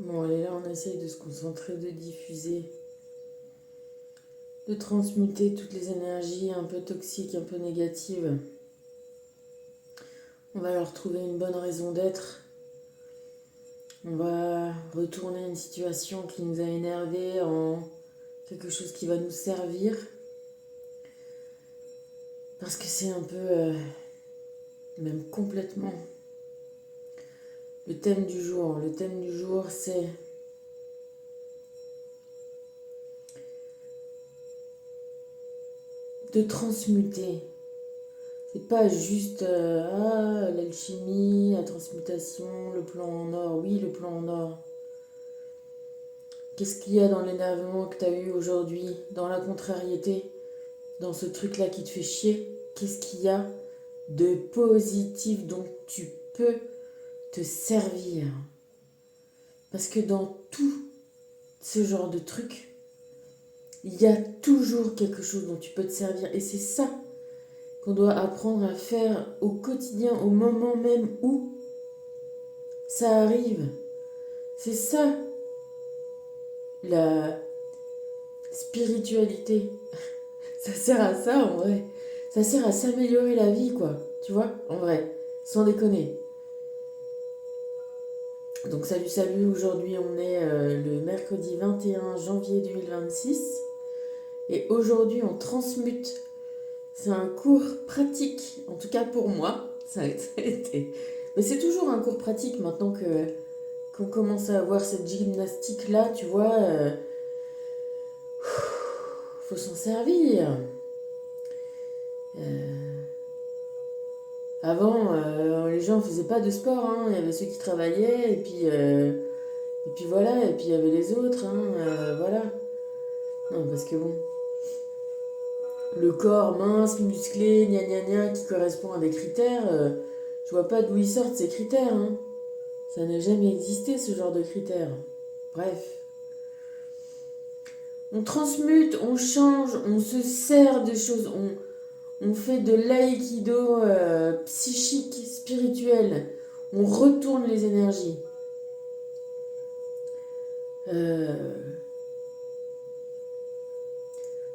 Bon, allez, là, on essaye de se concentrer, de diffuser, de transmuter toutes les énergies un peu toxiques, un peu négatives. On va leur trouver une bonne raison d'être. On va retourner une situation qui nous a énervés en quelque chose qui va nous servir. Parce que c'est un peu, même complètement, le thème du jour. Le thème du jour, c'est de transmuter. C'est pas juste l'alchimie, la transmutation, le plan en or. Oui, le plan en or. Qu'est-ce qu'il y a dans l'énervement que tu as eu aujourd'hui, dans la contrariété, dans ce truc-là qui te fait chier? Qu'est-ce qu'il y a de positif dont tu peux te servir? Parce que dans tout ce genre de trucs, il y a toujours quelque chose dont tu peux te servir. Et c'est ça qu'on doit apprendre à faire au quotidien, au moment même où ça arrive. C'est ça, la spiritualité. Ça sert à ça, en vrai. Ça sert à s'améliorer la vie, quoi. Tu vois, en vrai. Sans déconner. Donc salut, salut. Aujourd'hui, on est le mercredi 21 janvier 2026. Et aujourd'hui, on transmute. C'est un cours pratique, en tout cas pour moi. Ça a été. Mais c'est toujours un cours pratique maintenant qu'on commence à avoir cette gymnastique-là, tu vois. Faut s'en servir. Avant, les gens ne faisaient pas de sport, hein. Il y avait ceux qui travaillaient, et puis voilà, et puis il y avait les autres, hein, voilà. Non, parce que bon, le corps mince, musclé, gna gna gna, qui correspond à des critères, je vois pas d'où ils sortent ces critères, hein. Ça n'a jamais existé, ce genre de critères. Bref. On transmute, on change, on se sert de choses, on fait de l'aïkido psychique, spirituel. On retourne les énergies.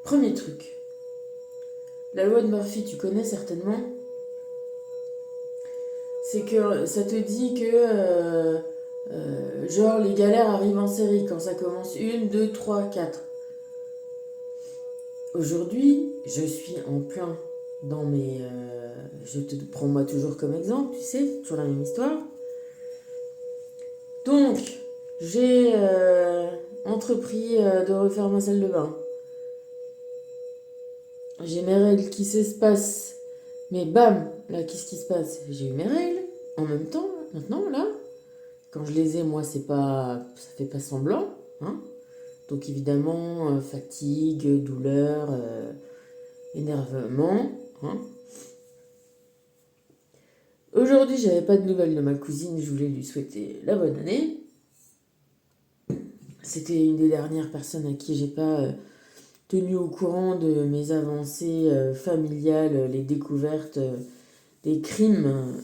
Premier truc. La loi de Murphy, tu connais certainement. C'est que ça te dit que genre les galères arrivent en série quand ça commence 1, 2, 3, 4. Aujourd'hui, je suis en plein dans mes... je te prends moi toujours comme exemple, tu sais, toujours la même histoire. Donc, j'ai entrepris de refaire ma salle de bain. J'ai mes règles qui s'espacent. Mais bam, là, qu'est-ce qui se passe? J'ai eu mes règles en même temps, maintenant, là. Quand je les ai, moi, c'est pas, ça fait pas semblant, hein. Donc évidemment, fatigue, douleur, énervement, hein. Aujourd'hui, j'avais pas de nouvelles de ma cousine, je voulais lui souhaiter la bonne année. C'était une des dernières personnes à qui j'ai pas tenu au courant de mes avancées familiales, les découvertes des crimes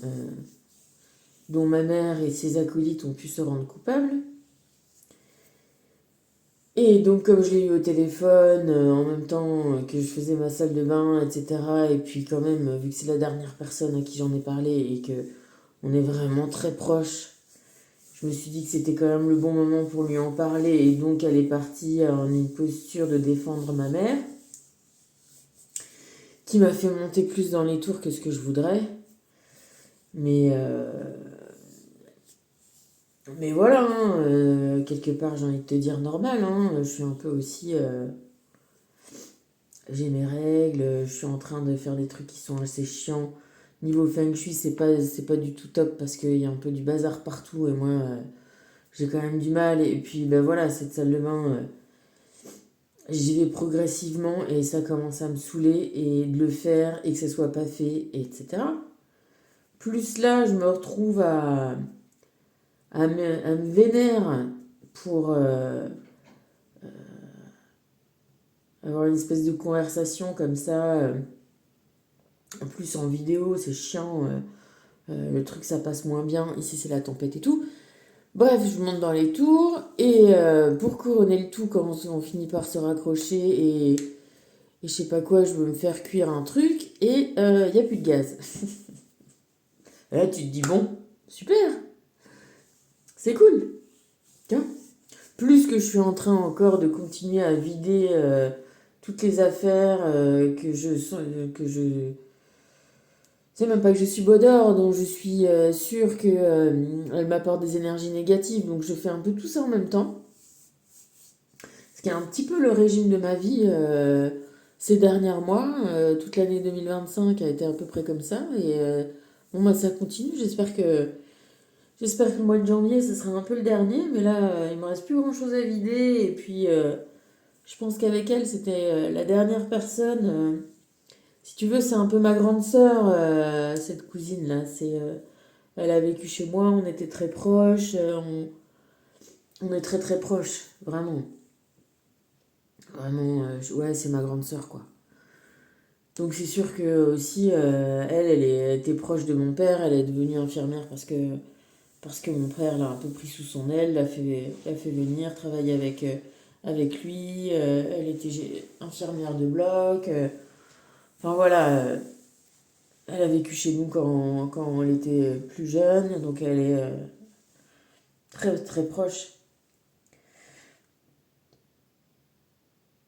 dont ma mère et ses acolytes ont pu se rendre coupables. Et donc comme je l'ai eu au téléphone, en même temps que je faisais ma salle de bain, etc. Et puis quand même, vu que c'est la dernière personne à qui j'en ai parlé et que on est vraiment très proches, je me suis dit que c'était quand même le bon moment pour lui en parler. Et donc elle est partie en une posture de défendre ma mère, qui m'a fait monter plus dans les tours que ce que je voudrais. Mais voilà, hein, quelque part j'ai envie de te dire normal, hein, je suis un peu aussi... j'ai mes règles, je suis en train de faire des trucs qui sont assez chiants. Niveau feng shui, c'est pas du tout top parce qu'il y a un peu du bazar partout et moi, j'ai quand même du mal. Et puis, ben voilà, cette salle de bain, j'y vais progressivement et ça commence à me saouler et de le faire et que ça soit pas fait, etc. Plus là, je me retrouve à me vénère pour avoir une espèce de conversation comme ça. En plus, en vidéo, c'est chiant. Le truc, ça passe moins bien. Ici, c'est la tempête et tout. Bref, je monte dans les tours et pour couronner le tout, quand on finit par se raccrocher et je sais pas quoi, je veux me faire cuire un truc et il y a plus de gaz. Et là, tu te dis, bon, super, c'est cool. Tiens. Plus que je suis en train encore de continuer à vider toutes les affaires que je c'est même pas que je suis bodor, donc je suis sûre que elle m'apporte des énergies négatives, donc je fais un peu tout ça en même temps. Ce qui est un petit peu le régime de ma vie ces derniers mois. Toute l'année 2025 a été à peu près comme ça, et bon bah ça continue. J'espère que le mois de janvier ce sera un peu le dernier, mais là il me reste plus grand chose à vider, et puis je pense qu'avec elle c'était la dernière personne. Si tu veux, c'est un peu ma grande sœur, cette cousine-là. Elle a vécu chez moi, on était très proches, on est très très proches, vraiment. Vraiment, ouais, c'est ma grande sœur, quoi. Donc c'est sûr que aussi, elle était proche de mon père, elle est devenue infirmière parce que mon frère l'a un peu pris sous son aile, l'a fait venir travailler avec lui, elle était infirmière de bloc. Enfin voilà, elle a vécu chez nous quand elle était plus jeune, donc elle est très très proche.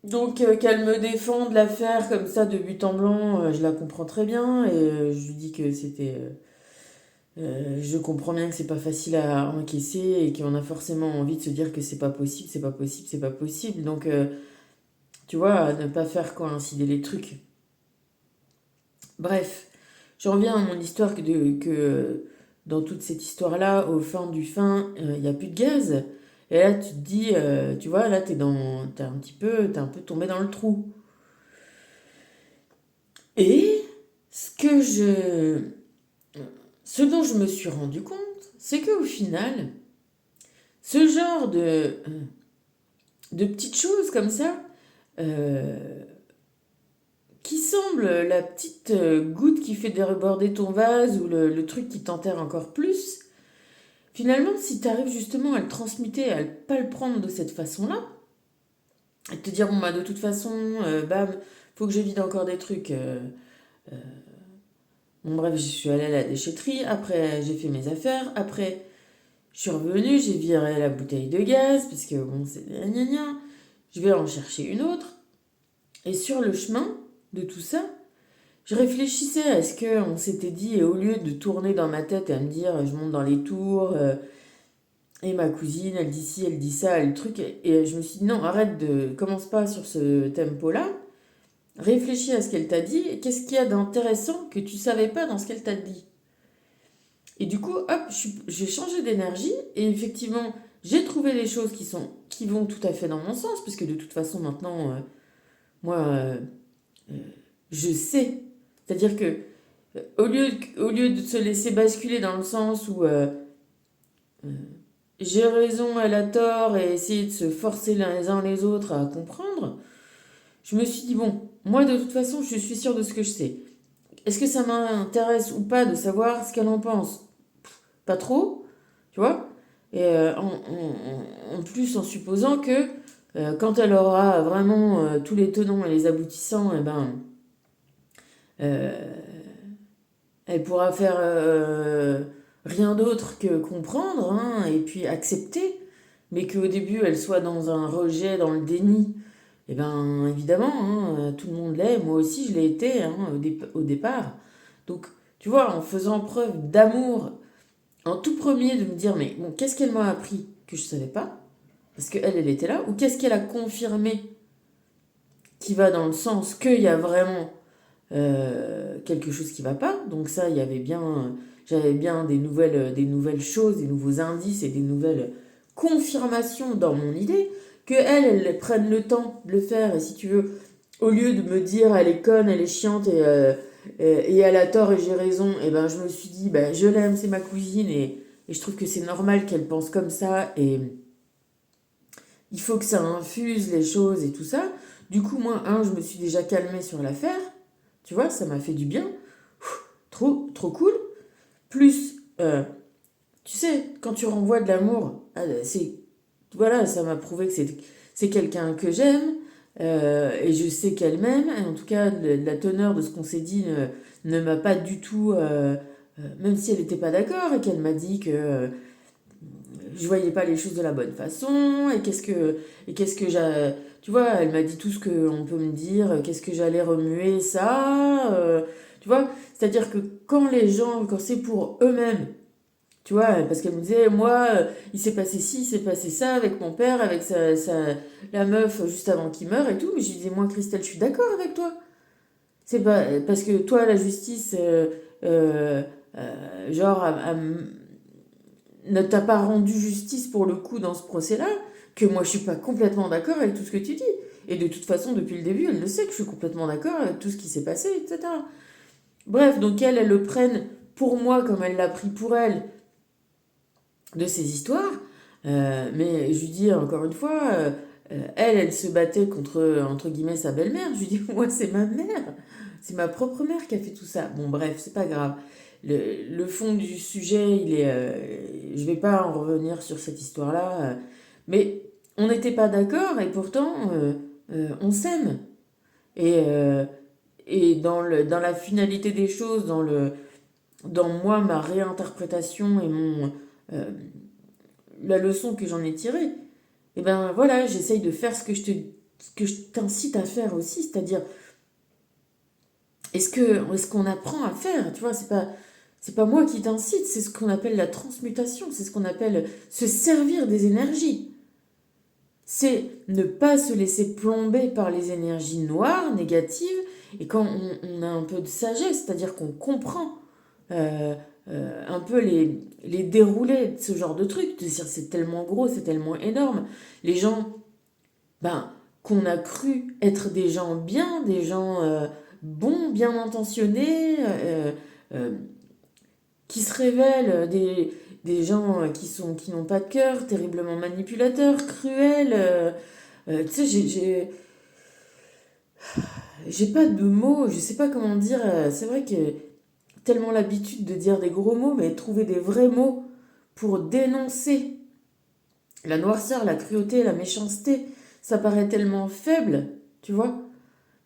Donc qu'elle me défende l'affaire comme ça de but en blanc, je la comprends très bien et je lui dis que je comprends bien que c'est pas facile à encaisser et qu'on a forcément envie de se dire que c'est pas possible, c'est pas possible, c'est pas possible. Donc tu vois, ne pas faire coïncider les trucs. Bref, je reviens à mon histoire que dans toute cette histoire-là, au fin du fin, il n'y a plus de gaz. Et là, tu te dis, tu vois, là, t'es un peu tombé dans le trou. Et ce que je, ce dont je me suis rendu compte, c'est qu'au final, ce genre de petites choses comme ça, euh, qui semble la petite goutte qui fait déborder ton vase ou le truc qui t'enterre encore plus, finalement, si tu arrives justement à le transmuter, à ne pas le prendre de cette façon-là, et te dire, bon, bah, de toute façon, bam, faut que je vide encore des trucs. Euh, bon, bref, je suis allée à la déchetterie, après, j'ai fait mes affaires, après, je suis revenue, j'ai viré la bouteille de gaz, parce que, bon, c'est gna gna gna, je vais en chercher une autre, et sur le chemin de tout ça, je réfléchissais à ce qu'on s'était dit, et au lieu de tourner dans ma tête et à me dire, je monte dans les tours, et ma cousine, elle dit ci, elle dit ça, le truc. Et je me suis dit, non, arrête de. Commence pas sur ce tempo-là. Réfléchis à ce qu'elle t'a dit. Et qu'est-ce qu'il y a d'intéressant que tu savais pas dans ce qu'elle t'a dit. Et du coup, hop, j'ai changé d'énergie. Et effectivement, j'ai trouvé des choses qui vont tout à fait dans mon sens. Parce que de toute façon, maintenant, moi, euh, je sais. C'est-à-dire que au lieu de se laisser basculer dans le sens où euh, j'ai raison, elle a tort, et essayer de se forcer les uns les autres à comprendre, je me suis dit, bon, moi de toute façon, je suis sûre de ce que je sais. Est-ce que ça m'intéresse ou pas de savoir ce qu'elle en pense? Pas trop, tu vois? Et en plus, en supposant que quand elle aura vraiment tous les tenants et les aboutissants, eh ben, euh, elle pourra faire rien d'autre que comprendre hein, et puis accepter, mais qu'au début elle soit dans un rejet, dans le déni, et bien évidemment, hein, tout le monde l'est, moi aussi je l'ai été hein, au départ. Donc tu vois, en faisant preuve d'amour, en tout premier de me dire, mais bon, qu'est-ce qu'elle m'a appris que je ne savais pas, parce qu'elle, elle était là, ou qu'est-ce qu'elle a confirmé qui va dans le sens qu'il y a vraiment quelque chose qui va pas. Donc ça, j'avais bien des nouvelles choses, des nouveaux indices et des nouvelles confirmations dans mon idée. Que elle prenne le temps de le faire. Et si tu veux, au lieu de me dire elle est conne, elle est chiante et elle a tort et j'ai raison, et ben je me suis dit ben, je l'aime, c'est ma cousine et je trouve que c'est normal qu'elle pense comme ça et il faut que ça infuse les choses et tout ça. Du coup, moi, je me suis déjà calmée sur l'affaire. Tu vois, ça m'a fait du bien. Trop, trop cool. Plus, Tu sais, quand tu renvoies de l'amour, voilà, ça m'a prouvé que c'est quelqu'un que j'aime, et je sais qu'elle m'aime. Et en tout cas, la teneur de ce qu'on s'est dit ne m'a pas du tout, même si elle n'était pas d'accord et qu'elle m'a dit que je voyais pas les choses de la bonne façon et qu'est-ce que tu vois, elle m'a dit tout ce qu'on peut me dire, qu'est-ce que j'allais remuer ça, tu vois, c'est-à-dire que quand c'est pour eux-mêmes, tu vois, parce qu'elle me disait, moi, il s'est passé ci, il s'est passé ça avec mon père, avec la meuf juste avant qu'il meure et tout. Mais je lui disais, moi, Christelle, je suis d'accord avec toi. C'est pas parce que toi, la justice, euh, genre, ne t'a pas rendu justice pour le coup dans ce procès-là, que moi, je suis pas complètement d'accord avec tout ce que tu dis. Et de toute façon, depuis le début, elle le sait que je suis complètement d'accord avec tout ce qui s'est passé, etc. Bref, donc elle le prenne pour moi comme elle l'a pris pour elle de ces histoires. Mais je lui dis encore une fois, elle se battait contre, entre guillemets, sa belle-mère. Je lui dis, moi, c'est ma mère. C'est ma propre mère qui a fait tout ça. Bon, bref, c'est pas grave. Le fond du sujet, je vais pas en revenir sur cette histoire-là. Mais on n'était pas d'accord et pourtant, on s'aime. Et, dans la finalité des choses, dans moi, ma réinterprétation et euh, la leçon que j'en ai tirée, et ben voilà, j'essaye de faire ce que je t'incite à faire aussi, c'est-à-dire est-ce qu'on apprend à faire, tu vois, c'est pas moi qui t'incite, c'est ce qu'on appelle la transmutation, c'est ce qu'on appelle se servir des énergies. C'est ne pas se laisser plomber par les énergies noires, négatives, et quand on a un peu de sagesse, c'est-à-dire qu'on comprend euh, un peu les déroulés de ce genre de truc, de dire c'est tellement gros, c'est tellement énorme. Les gens, ben, qu'on a cru être des gens bien, des gens bons, bien intentionnés, euh, qui se révèlent des gens qui n'ont pas de cœur, terriblement manipulateurs, cruels. Tu sais, j'ai pas de mots, je sais pas comment dire. C'est vrai que tellement l'habitude de dire des gros mots, mais trouver des vrais mots pour dénoncer la noirceur, la cruauté, la méchanceté, ça paraît tellement faible, tu vois.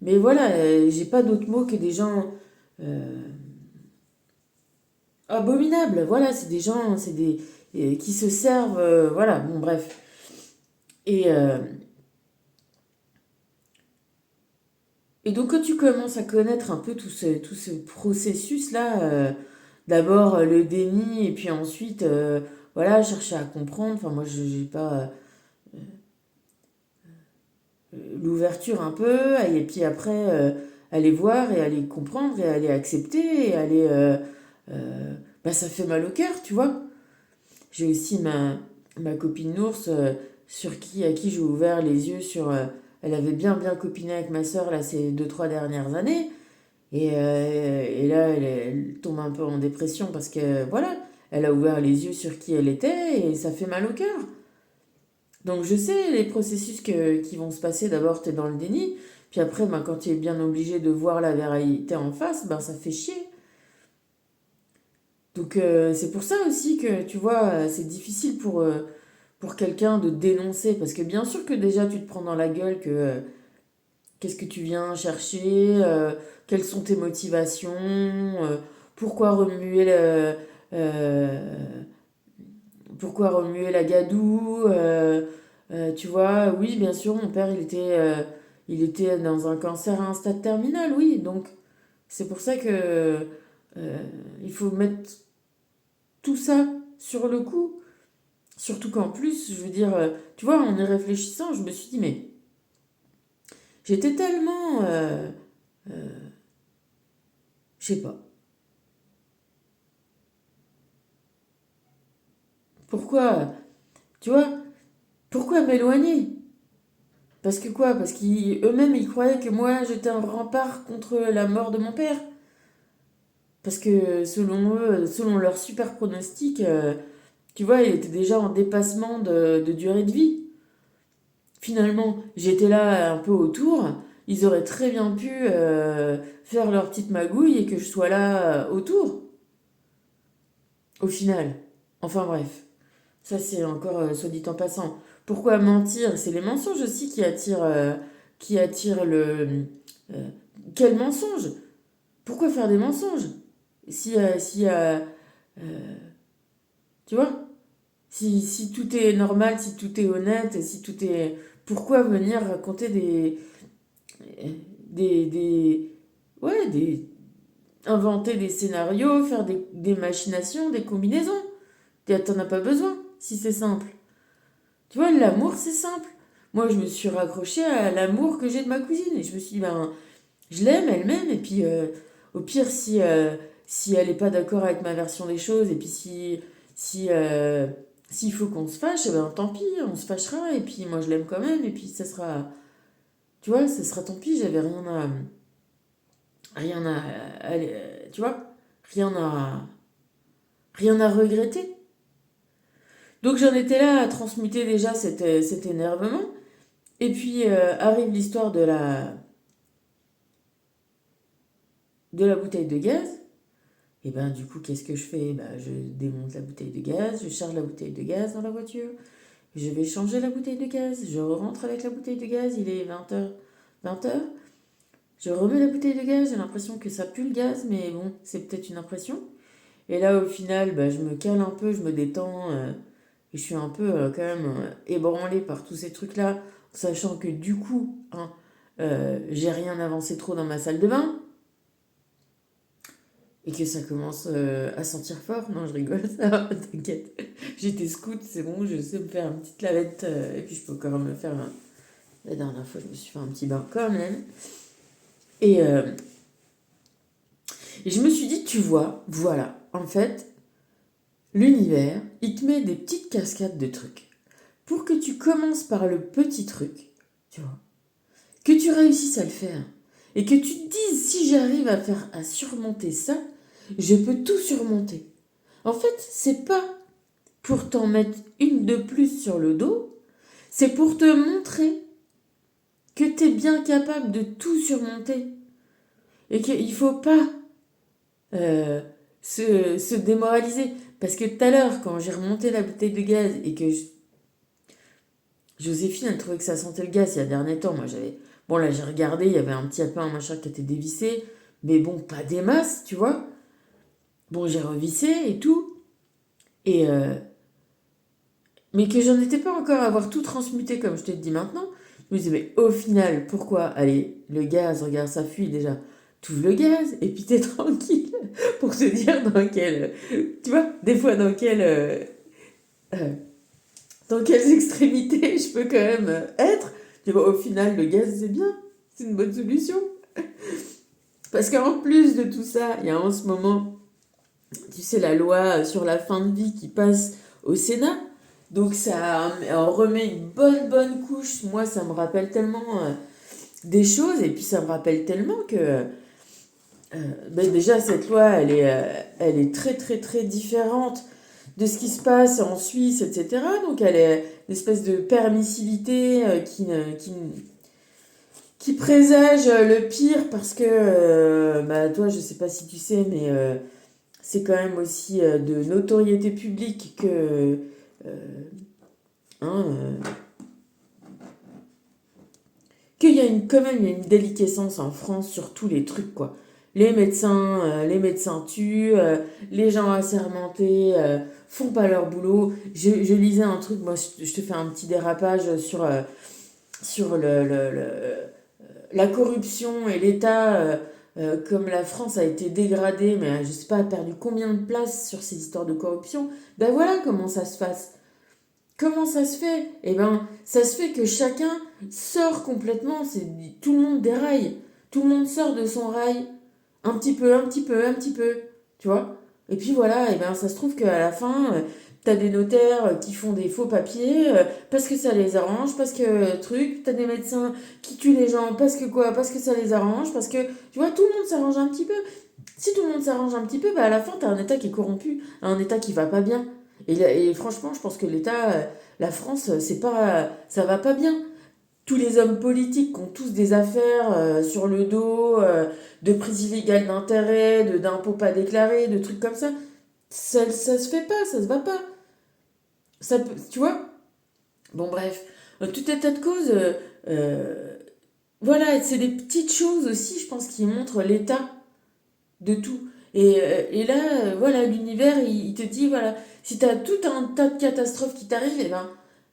Mais voilà, j'ai pas d'autres mots que des gens euh, abominables. Voilà, c'est des gens, qui se servent, voilà, bon bref. Et, euh, et donc quand tu commences à connaître un peu tout ce processus-là, d'abord le déni et puis ensuite, voilà, chercher à comprendre. Enfin, moi, je j'ai pas l'ouverture un peu, et puis après, aller voir et aller comprendre et aller accepter et aller... bah, ça fait mal au cœur, tu vois. J'ai aussi ma copine Nours, à qui j'ai ouvert les yeux sur... elle avait bien copiné avec ma sœur là, ces 2, 3 dernières années. Et là, elle tombe un peu en dépression parce que, voilà, elle a ouvert les yeux sur qui elle était et ça fait mal au cœur. Donc je sais les processus qui vont se passer. D'abord, tu es dans le déni. Puis après, ben, quand tu es bien obligé de voir la vérité en face, ben, ça fait chier. Donc c'est pour ça aussi que, tu vois, c'est difficile pour quelqu'un de dénoncer. Parce que bien sûr que déjà, tu te prends dans la gueule que qu'est-ce que tu viens chercher, quelles sont tes motivations, pourquoi remuer pourquoi remuer la gadoue, tu vois, oui, bien sûr, mon père, il était dans un cancer à un stade terminal, oui, donc c'est pour ça que il faut mettre tout ça sur le coup. Surtout qu'en plus, je veux dire, tu vois, en y réfléchissant, je me suis dit, mais j'étais tellement, je sais pas, pourquoi, tu vois, pourquoi m'éloigner? Parce que quoi? Parce qu'eux-mêmes, ils croyaient que moi, j'étais un rempart contre la mort de mon père. Parce que selon eux, selon leur super pronostic, tu vois, il était déjà en dépassement de durée de vie. Finalement, j'étais là un peu autour. Ils auraient très bien pu faire leur petite magouille et que je sois là autour, au final. Enfin bref, ça c'est encore soit dit en passant. Pourquoi mentir? C'est les mensonges aussi qui attirent le... euh, quel mensonge? Pourquoi faire des mensonges? Si tu vois? Si tout est normal, si tout est honnête, si tout est... Pourquoi venir raconter des... Ouais, inventer des scénarios, faire des machinations, des combinaisons? T'en as pas besoin, si c'est simple. Tu vois, l'amour, c'est simple. Moi, je me suis raccrochée à l'amour que j'ai de ma cousine. Et je me suis dit, ben, je l'aime, elle m'aime. Et puis, au pire, si elle n'est pas d'accord avec ma version des choses, et puis si, s'il faut qu'on se fâche, eh ben, tant pis, on se fâchera. Et puis, moi, je l'aime quand même. Et puis, ça sera, tu vois, ça sera tant pis. J'avais rien tu vois, rien à, rien à regretter. Donc, j'en étais là à transmuter déjà cet énervement. Et puis arrive l'histoire de la bouteille de gaz. Et ben du coup, qu'est-ce que je fais? Ben, je démonte la bouteille de gaz, je charge la bouteille de gaz dans la voiture. Je vais changer la bouteille de gaz. Je rentre avec la bouteille de gaz, il est 20h. 20h. Je remets la bouteille de gaz, j'ai l'impression que ça pue le gaz, mais bon, c'est peut-être une impression. Et là, au final, ben, je me cale un peu, je me détends. Et je suis un peu quand même ébranlée par tous ces trucs-là, sachant que du coup, hein, j'ai rien avancé trop dans ma salle de bain et que ça commence à sentir fort. Non, je rigole, ça va, t'inquiète. J'étais scout, c'est bon, je sais me faire une petite lavette et puis je peux encore me faire. La dernière fois, je me suis fait un petit bain quand même. Et, euh, et je me suis dit, tu vois, voilà, en fait, l'univers, il te met des petites cascades de trucs pour que tu commences par le petit truc, tu vois, que tu réussisses à le faire et que tu te dises si j'arrive à surmonter ça, je peux tout surmonter. En fait, c'est pas pour t'en mettre une de plus sur le dos, c'est pour te montrer que tu es bien capable de tout surmonter et qu'il faut pas euh, se démoraliser. Parce que tout à l'heure, quand j'ai remonté la bouteille de gaz et que Joséphine, elle trouvait que ça sentait le gaz il y a dernier temps, moi j'avais... Bon là j'ai regardé, il y avait un petit peu un machin qui était dévissé, mais bon, pas des masses, tu vois. Bon, j'ai revissé et tout. Et mais que j'en étais pas encore à avoir tout transmuté comme je te le dis maintenant. Je me disais, mais au final, pourquoi? Allez, le gaz, regarde, ça fuit déjà. T'ouvres le gaz et puis t'es tranquille pour te dire dans quel... Tu vois, des fois euh, dans quelles extrémités je peux quand même être. Tu vois, au final, le gaz, c'est bien. C'est une bonne solution. Parce qu'en plus de tout ça, il y a en ce moment, tu sais, la loi sur la fin de vie qui passe au Sénat. Donc ça en remet une bonne couche. Moi, ça me rappelle tellement des choses. Et puis ça me rappelle tellement que ben déjà, cette loi, elle est très différente de ce qui se passe en Suisse, etc. Donc elle est une espèce de permissivité qui présage le pire parce que, bah, toi, je sais pas si tu sais, mais c'est quand même aussi de notoriété publique que hein, qu'il y a quand même il y a une déliquescence en France sur tous les trucs, quoi. Les médecins tuent, les gens assermentés font pas leur boulot. Je lisais un truc, moi je te fais un petit dérapage sur la corruption et l'État, comme la France a été dégradée, mais je sais pas, a perdu combien de places sur ces histoires de corruption. Ben voilà comment ça se passe. Comment ça se fait? Eh ben, ça se fait que chacun sort complètement, tout le monde déraille, tout le monde sort de son rail, un petit peu, tu vois? Et puis voilà, eh ben, ça se trouve qu'à la fin, t'as des notaires qui font des faux papiers parce que ça les arrange, parce que t'as des médecins qui tuent les gens parce que quoi? Parce que ça les arrange, parce que, tu vois, tout le monde s'arrange un petit peu. Si tout le monde s'arrange un petit peu, bah à la fin, t'as un État qui est corrompu, un État qui va pas bien. Et franchement, je pense que l'État, la France, c'est pas, ça va pas bien. Tous les hommes politiques qui ont tous des affaires sur le dos, de prise illégale d'intérêt, d'impôts pas déclarés, de trucs comme ça. Ça se fait pas, ça se va pas. Ça peut, tu vois? Bon, bref. Tout un tas de causes. Voilà, c'est des petites choses aussi, je pense, qui montrent l'état de tout. Et là, voilà, l'univers, il te dit, voilà, si tu as tout un tas de catastrophes qui t'arrivent, eh ben,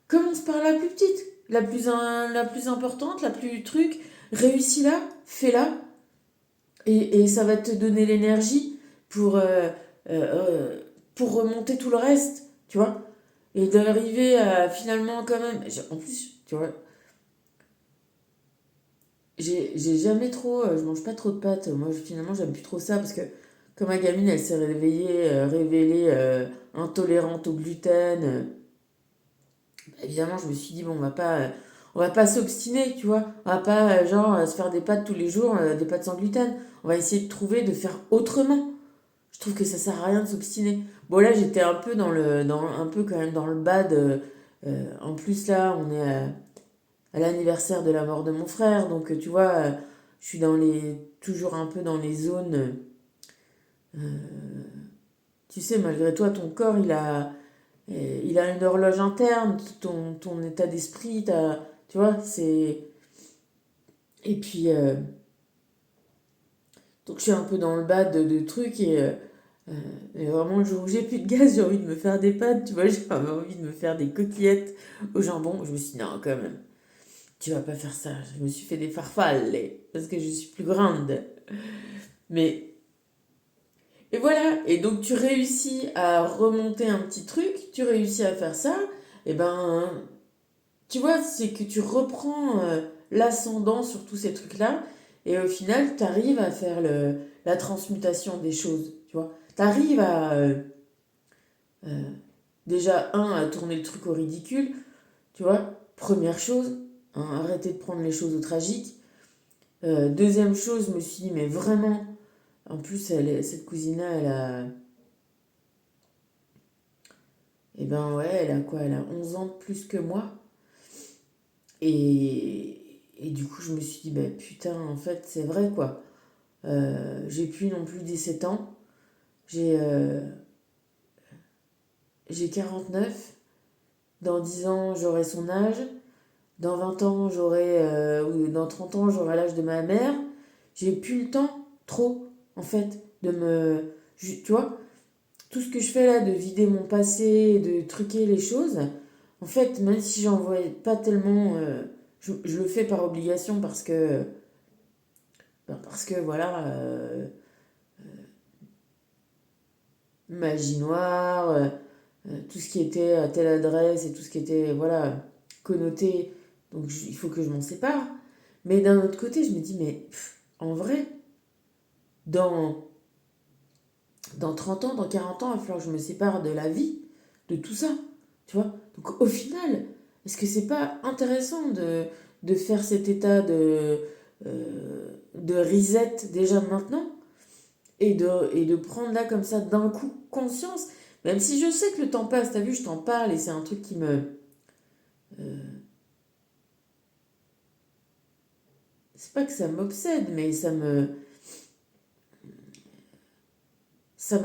commence par la plus petite, la plus importante, la plus truc, réussis-la, fais-la, et ça va te donner l'énergie pour, euh, pour remonter tout le reste, tu vois. Et d'arriver à finalement quand même... En plus, tu vois, j'ai jamais trop... je mange pas trop de pâtes. Moi, finalement, j'aime plus trop ça parce que comme ma gamine, elle s'est révélée intolérante au gluten. Évidemment, je me suis dit, bon, on va pas s'obstiner, tu vois. On va pas, se faire des pâtes tous les jours, des pâtes sans gluten. On va essayer de trouver, de faire autrement. Je trouve que ça sert à rien de s'obstiner. Bon, là, j'étais un peu un peu quand même dans le bad. En plus, là, on est à l'anniversaire de la mort de mon frère. Donc, tu vois, je suis toujours un peu dans les zones. Tu sais, malgré toi, ton corps, il a une horloge interne, ton état d'esprit, tu vois, c'est... Et puis, donc je suis un peu dans le bas de trucs euh, et vraiment le jour où j'ai plus de gaz, j'ai envie de me faire des pâtes, tu vois, j'ai envie de me faire des côtelettes au jambon. Je me suis dit, non, quand même, tu vas pas faire ça. Je me suis fait des farfales, parce que je suis plus grande. Mais, et voilà, et donc tu réussis à remonter un petit truc, tu réussis à faire ça, et ben, tu vois, c'est que tu reprends l'ascendant sur tous ces trucs-là, et au final, tu arrives à faire la transmutation des choses, tu vois. Tu arrives à, euh, déjà, à tourner le truc au ridicule, tu vois. Première chose, arrêter de prendre les choses au tragique. Deuxième chose, je me suis dit, mais vraiment, en plus, cette cousine-là, eh ben ouais, elle a quoi? Elle a 11 ans de plus que moi. Et du coup, je me suis dit, bah putain, en fait, c'est vrai, quoi. J'ai plus non plus 17 ans. J'ai euh, j'ai 49. Dans 10 ans, j'aurai son âge. Dans 20 ans, ou dans 30 ans, j'aurai l'âge de ma mère. J'ai plus le temps, trop, en fait, tu vois, tout ce que je fais là, de vider mon passé, de truquer les choses, en fait, même si j'en vois pas tellement... je le fais par obligation parce que voilà, magie noire, tout ce qui était à telle adresse et tout ce qui était, voilà, connoté. Donc il faut que je m'en sépare. Mais d'un autre côté, je me dis, mais en vrai, dans, dans 30 ans, dans 40 ans, il va falloir que je me sépare de la vie, de tout ça. Tu vois. Donc au final, est-ce que c'est pas intéressant de faire cet état de reset déjà maintenant et de prendre là comme ça d'un coup conscience, même si je sais que le temps passe, t'as vu, je t'en parle et c'est un truc qui me... C'est pas que ça m'obsède, mais ça m'a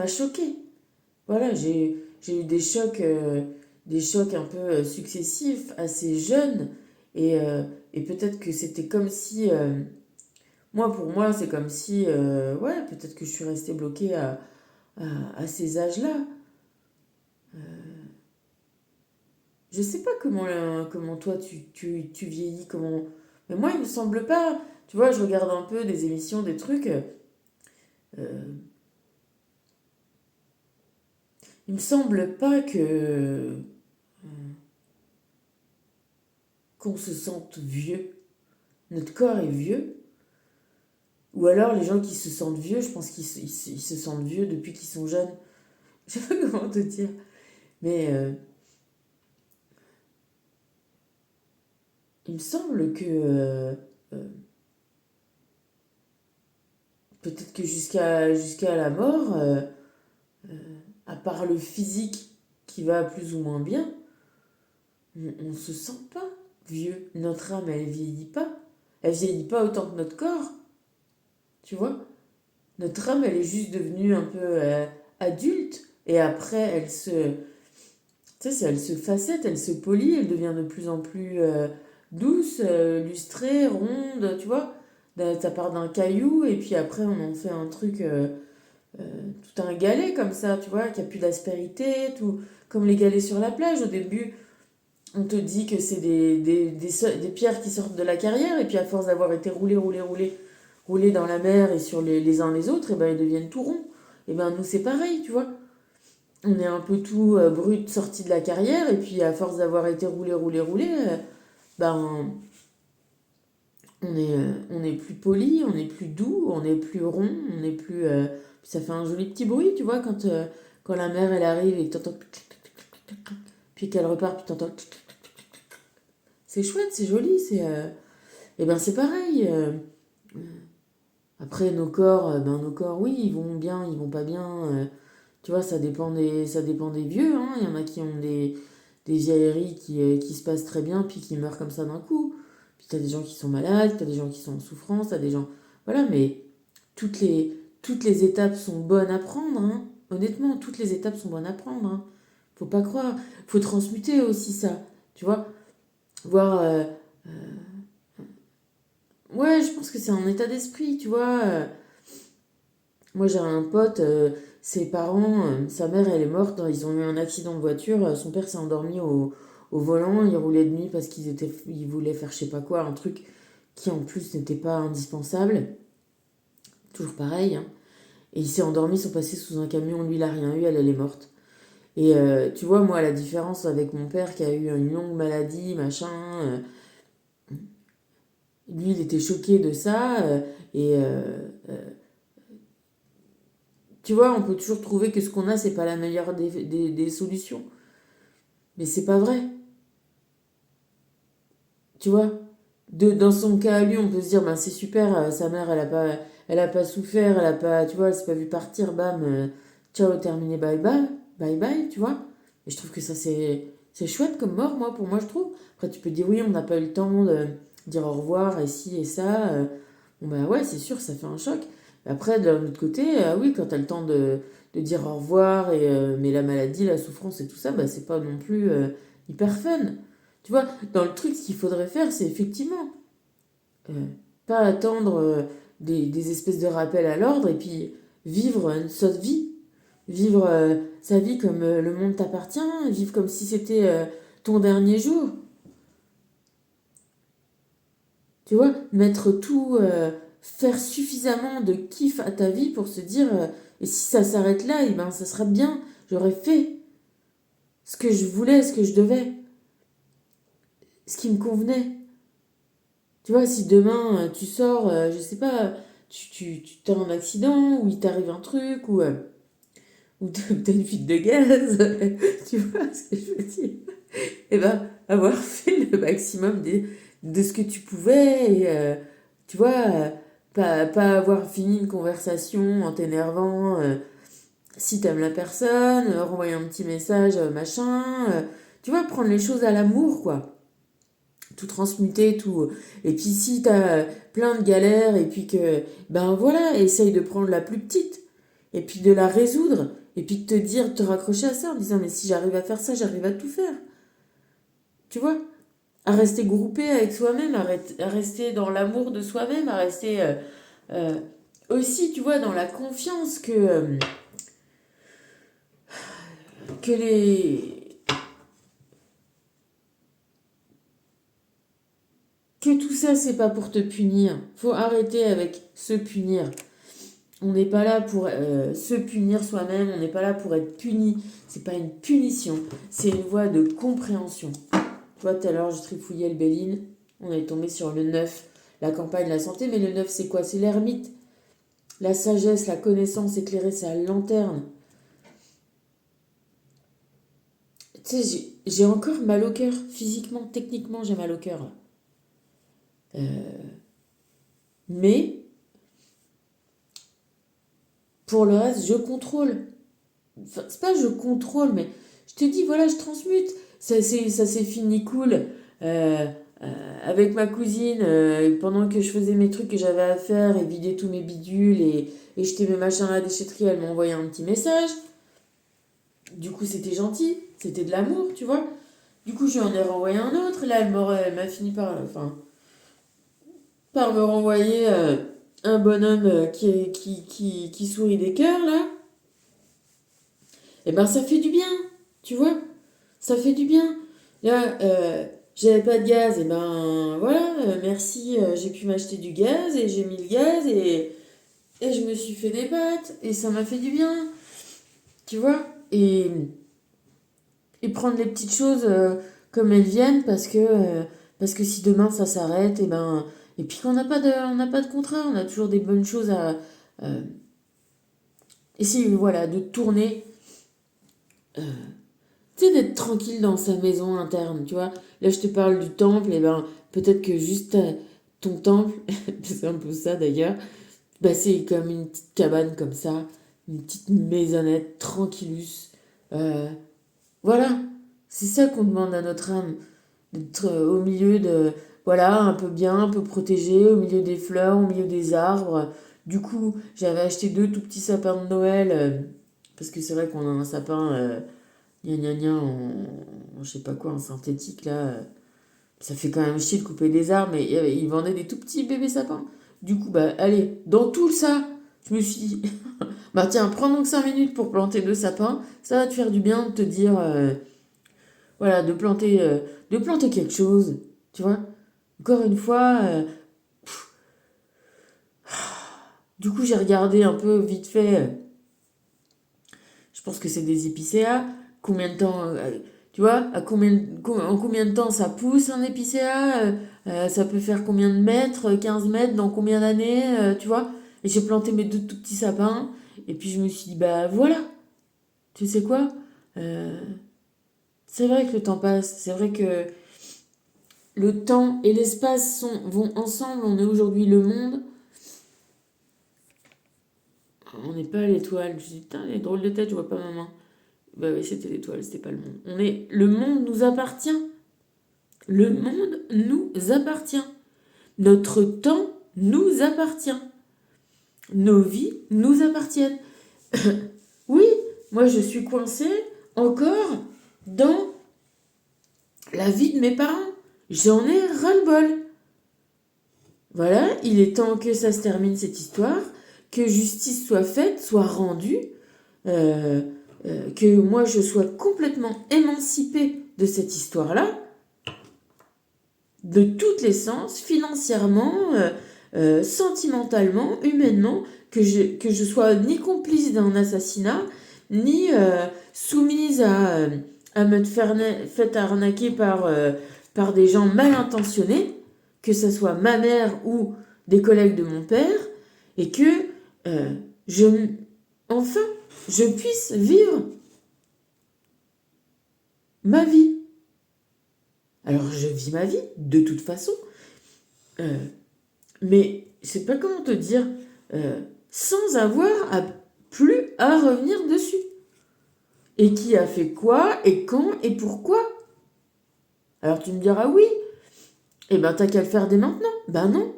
choqué. Voilà, j'ai eu des chocs un peu successifs, assez jeunes, et peut-être que c'était comme si... moi, pour moi, c'est comme si... ouais, peut-être que je suis restée bloquée à ces âges-là. Je sais pas comment toi tu vieillis, comment... Mais moi, il me semble pas. Tu vois, je regarde un peu des émissions, des trucs. Il me semble pas qu'on se sente vieux. Notre corps est vieux. Ou alors les gens qui se sentent vieux, je pense qu'ils se sentent vieux depuis qu'ils sont jeunes. Je sais pas comment te dire. Mais il me semble que euh, peut-être que jusqu'à la mort, à part le physique qui va plus ou moins bien, on se sent pas vieux. Notre âme, elle vieillit pas. Elle vieillit pas autant que notre corps, tu vois. Notre âme, elle est juste devenue un peu adulte Et après, tu sais, elle se facette, elle se polit, elle devient de plus en plus douce, lustrée, ronde, tu vois. Ça part d'un caillou et puis après on en fait un truc, euh, tout un galet comme ça, tu vois, qui a plus d'aspérité, tout comme les galets sur la plage. Au début, on te dit que c'est des pierres qui sortent de la carrière et puis à force d'avoir été roulées dans la mer et sur les uns les autres, et ben ils deviennent tout ronds. Et ben nous c'est pareil, tu vois. On est un peu tout brut sorti de la carrière et puis à force d'avoir été roulé, ben on est plus poli, on est plus doux, on est plus rond, on est plus. Ça fait un joli petit bruit, tu vois, quand la mère elle arrive et que t'entends. Puis qu'elle repart, puis t'entends. C'est chouette, c'est joli, c'est. Et ben c'est pareil. Après nos corps, oui, ils vont bien, ils vont pas bien. Tu vois, ça dépend des vieux, hein. Il y en a qui ont des vieilleries qui se passent très bien, puis qui meurent comme ça d'un coup. Puis t'as des gens qui sont malades, t'as des gens qui sont en souffrance, t'as des gens. Voilà, mais toutes les étapes sont bonnes à prendre, hein. Honnêtement, toutes les étapes sont bonnes à prendre, hein. Faut pas croire. Faut transmuter aussi ça, tu vois. Voir. Ouais, je pense que c'est un état d'esprit, tu vois. Moi, j'ai un pote, ses parents, sa mère, elle est morte, ils ont eu un accident de voiture, son père s'est endormi au volant, il roulait de nuit parce ils voulaient faire je sais pas quoi, un truc qui en plus n'était pas indispensable, toujours pareil, hein. Et il s'est endormi, ils sont passés sous un camion, lui, il a rien eu, elle est morte. Et tu vois, moi, la différence avec mon père qui a eu une longue maladie, machin, lui, il était choqué de ça, et tu vois, on peut toujours trouver que ce qu'on a, c'est pas la meilleure des solutions. Mais c'est pas vrai. Tu vois, dans son cas à lui, on peut se dire, ben, c'est super, sa mère, elle a pas souffert, elle a pas, tu vois, elle s'est pas vue partir, bam, ciao, terminé, bye bye, tu vois. Et je trouve que ça, c'est chouette comme mort, moi, pour moi, je trouve. Après, tu peux dire, oui, on n'a pas eu le temps de dire au revoir, et ci, et ça. Bon, bah ouais, c'est sûr, ça fait un choc. Après, d'un autre côté, oui, quand t'as le temps de dire au revoir, mais la maladie, la souffrance et tout ça, bah, c'est pas non plus hyper fun. Tu vois, dans le truc, ce qu'il faudrait faire, c'est effectivement euh, pas attendre des espèces de rappels à l'ordre et puis vivre une sauce vie. Vivre sa vie comme le monde t'appartient, vivre comme si c'était ton dernier jour. Tu vois, mettre tout, faire suffisamment de kiff à ta vie pour se dire, et si ça s'arrête là, et ben ça sera bien, j'aurais fait ce que je voulais, ce que je devais, ce qui me convenait. Tu vois, si demain tu sors, je sais pas, tu as un accident, ou il t'arrive un truc, ou t'as une fuite de gaz, tu vois ce que je veux dire? Et ben, avoir fait le maximum de ce que tu pouvais, et tu vois, pas avoir fini une conversation en t'énervant, si t'aimes la personne, renvoyer un petit message, machin, tu vois, prendre les choses à l'amour, quoi. Tout transmuter, tout. Et puis si t'as plein de galères et puis que, ben voilà, essaye de prendre la plus petite et puis de la résoudre et puis de te dire, de te raccrocher à ça en disant, mais si j'arrive à faire ça, j'arrive à tout faire. Tu vois? À rester groupé avec soi-même, à rester dans l'amour de soi-même, à rester euh, aussi, tu vois, dans la confiance que que tout ça, c'est pas pour te punir. Faut arrêter avec se punir. On n'est pas là pour se punir soi-même, on n'est pas là pour être puni. C'est pas une punition, c'est une voie de compréhension. Tu vois, tout à l'heure, je trifouillais le Béline, on est tombé sur le 9, la campagne, la santé, mais le 9, c'est quoi? C'est l'ermite. La sagesse, la connaissance éclairée, c'est la lanterne. Tu sais, j'ai encore mal au cœur, physiquement, techniquement, j'ai mal au cœur. Mais, pour le reste, je contrôle. Enfin, c'est pas je contrôle, mais je te dis, voilà, je transmute. Ça s'est fini cool. Euh, avec ma cousine, pendant que je faisais mes trucs que j'avais à faire et vider tous mes bidules et jeter mes machins à la déchetterie, elle m'a envoyé un petit message. Du coup, c'était gentil, c'était de l'amour, tu vois. Du coup, je lui en ai renvoyé un autre. Là, elle m'a fini par me renvoyer un bonhomme qui sourit des cœurs, là. Et ben, ça fait du bien, tu vois. Ça fait du bien. Là, j'avais pas de gaz, et ben voilà, merci, j'ai pu m'acheter du gaz et j'ai mis le gaz et je me suis fait des pâtes et ça m'a fait du bien, tu vois. Et prendre les petites choses comme elles viennent parce que si demain ça s'arrête, et puis qu'on n'a pas on n'a pas de contrat, on a toujours des bonnes choses à essayer, voilà, de tourner. euh, Tu sais, d'être tranquille dans sa maison interne, tu vois. Là, je te parle du temple, et ben peut-être que juste ton temple, c'est un peu ça d'ailleurs, bah, c'est comme une petite cabane comme ça, une petite maisonnette tranquillus. Euh, voilà, c'est ça qu'on demande à notre âme, d'être au milieu de, voilà, un peu bien, un peu protégé, au milieu des fleurs, au milieu des arbres. Du coup, j'avais acheté 2 tout petits sapins de Noël, parce que c'est vrai qu'on a un sapin gna gna gna je sais pas quoi, en synthétique là. Ça fait quand même chier de couper des arbres, mais ils vendaient des tout petits bébés sapins. Du coup, bah allez, dans tout ça, je me suis dit, bah tiens, prends donc 5 minutes pour planter 2 sapins, ça va te faire du bien de te dire, voilà, de planter quelque chose, tu vois. Encore une fois, du coup j'ai regardé un peu vite fait, je pense que c'est des épicéas, combien de temps, tu vois, en combien de temps ça pousse un épicéa, ça peut faire combien de mètres, 15 mètres, dans combien d'années, tu vois. Et j'ai planté mes 2 tout petits sapins, et puis je me suis dit, bah voilà, tu sais quoi, euh, c'est vrai que le temps passe, c'est vrai que le temps et l'espace vont ensemble, on est aujourd'hui le monde, on n'est pas à l'étoile. Je dis, putain, les drôles de tête, je vois pas ma main. Bah oui, c'était l'étoile, c'était pas le monde. Le monde nous appartient. Le monde nous appartient. Notre temps nous appartient. Nos vies nous appartiennent. Oui, moi je suis coincée encore dans la vie de mes parents. J'en ai ras-le-bol. Voilà, il est temps que ça se termine cette histoire, que justice soit faite, soit rendue, euh, que moi je sois complètement émancipée de cette histoire-là, de tous les sens, financièrement, sentimentalement, humainement, que je sois ni complice d'un assassinat, ni soumise à me faire fait arnaquer par des gens mal intentionnés, que ce soit ma mère ou des collègues de mon père, et que euh, je, enfin, je puisse vivre ma vie. Alors je vis ma vie, de toute façon, euh, mais je sais pas comment te dire, euh, sans avoir plus à revenir dessus. Et qui a fait quoi, et quand, et pourquoi. Alors tu me diras oui, eh ben t'as qu'à le faire dès maintenant. Ben non,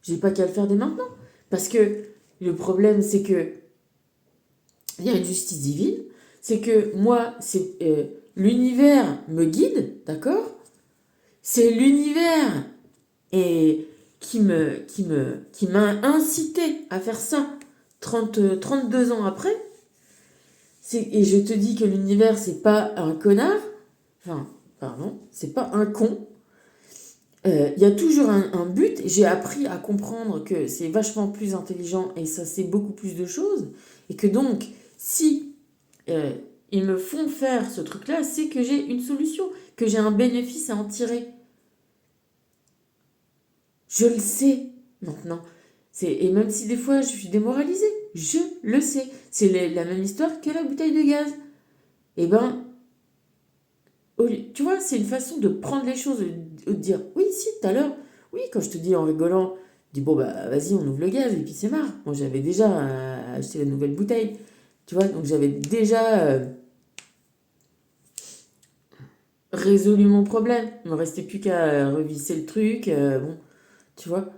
j'ai pas qu'à le faire dès maintenant. Parce que le problème, c'est que il y a une justice divine, c'est que moi, c'est l'univers me guide, d'accord. C'est l'univers et qui m'a incité à faire ça 32 ans après. Et je te dis que l'univers, c'est pas un connard, enfin, pardon, c'est pas un con. Il y a toujours un but. J'ai appris à comprendre que c'est vachement plus intelligent et ça c'est beaucoup plus de choses. Et que donc, si euh, ils me font faire ce truc-là, c'est que j'ai une solution, que j'ai un bénéfice à en tirer. Je le sais maintenant. Et même si des fois je suis démoralisée, je le sais. C'est la même histoire que la bouteille de gaz. Et ben, tu vois, c'est une façon de prendre les choses, de dire, oui, si, tout à l'heure, oui, quand je te dis en rigolant, je dis, bon, bah, vas-y, on ouvre le gaz, et puis c'est marre. Moi, j'avais déjà acheté la nouvelle bouteille, tu vois, donc j'avais déjà résolu mon problème. Il me restait plus qu'à revisser le truc, bon, tu vois.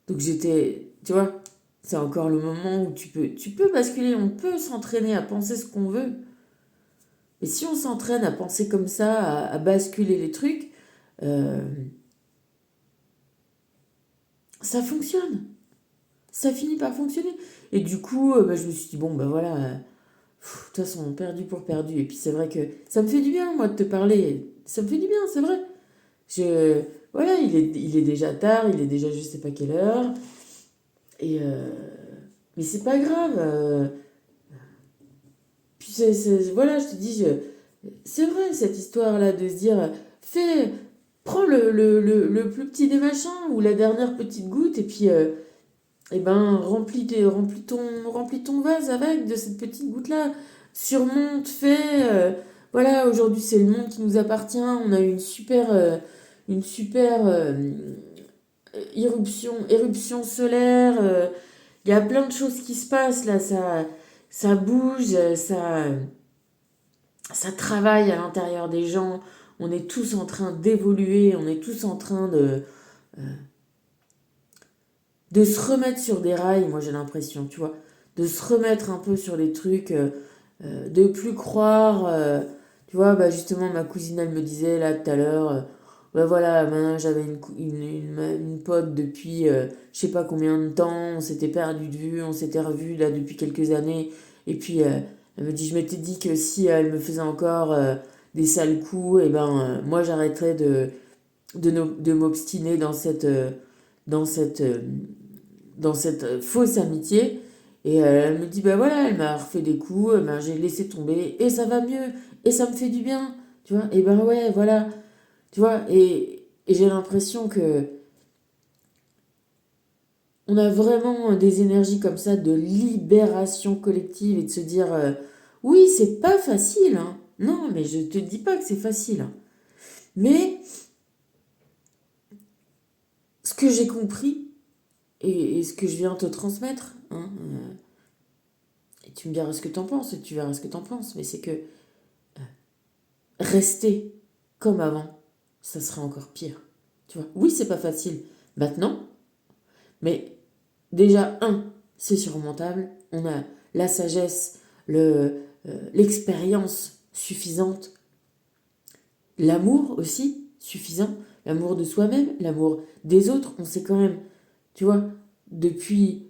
Donc tu vois, c'est encore le moment où tu peux basculer, on peut s'entraîner à penser ce qu'on veut. Mais si on s'entraîne à penser comme ça, à basculer les trucs, euh, ça fonctionne. Ça finit par fonctionner. Et du coup, bah, je me suis dit, bon, ben voilà, de toute façon, perdu pour perdu. Et puis c'est vrai que ça me fait du bien, moi, de te parler. Ça me fait du bien, c'est vrai. Je, voilà, il est déjà tard, il est déjà je sais pas quelle heure. Et mais c'est pas grave. Puis voilà, je te dis, c'est vrai cette histoire-là de se dire, fais, prends le plus petit des machins ou la dernière petite goutte et puis eh ben, remplis ton vase avec de cette petite goutte-là. Surmonte, fais. Voilà, aujourd'hui c'est le monde qui nous appartient. On a eu une super éruption solaire. Il y a plein de choses qui se passent là. Ça bouge, ça travaille à l'intérieur des gens. On est tous en train d'évoluer. On est tous en train de se remettre sur des rails, moi j'ai l'impression, tu vois, de se remettre un peu sur les trucs, de plus croire, tu vois, bah justement ma cousine elle me disait là tout à l'heure, bah voilà, maintenant j'avais une pote depuis je sais pas combien de temps, on s'était perdu de vue, on s'était revu là depuis quelques années, et puis elle me dit, je m'étais dit que si elle me faisait encore des sales coups, et ben moi j'arrêterais de m'obstiner dans cette, euh, dans cette fausse amitié. Et elle me dit, bah voilà, elle m'a refait des coups, ben, j'ai laissé tomber et ça va mieux et ça me fait du bien, tu vois. Et ben ouais, voilà, tu vois. Et j'ai l'impression que on a vraiment des énergies comme ça de libération collective et de se dire, oui, c'est pas facile, hein. Non, mais je te dis pas que c'est facile, hein. Mais ce que j'ai compris et ce que je viens te transmettre, hein, et tu me diras ce que t'en penses, et tu verras ce que t'en penses, mais c'est que rester comme avant, ça serait encore pire. Tu vois, oui, c'est pas facile maintenant, mais déjà, c'est surmontable. On a la sagesse, l'expérience suffisante, l'amour aussi suffisant, l'amour de soi-même, l'amour des autres. On sait quand même, tu vois, depuis,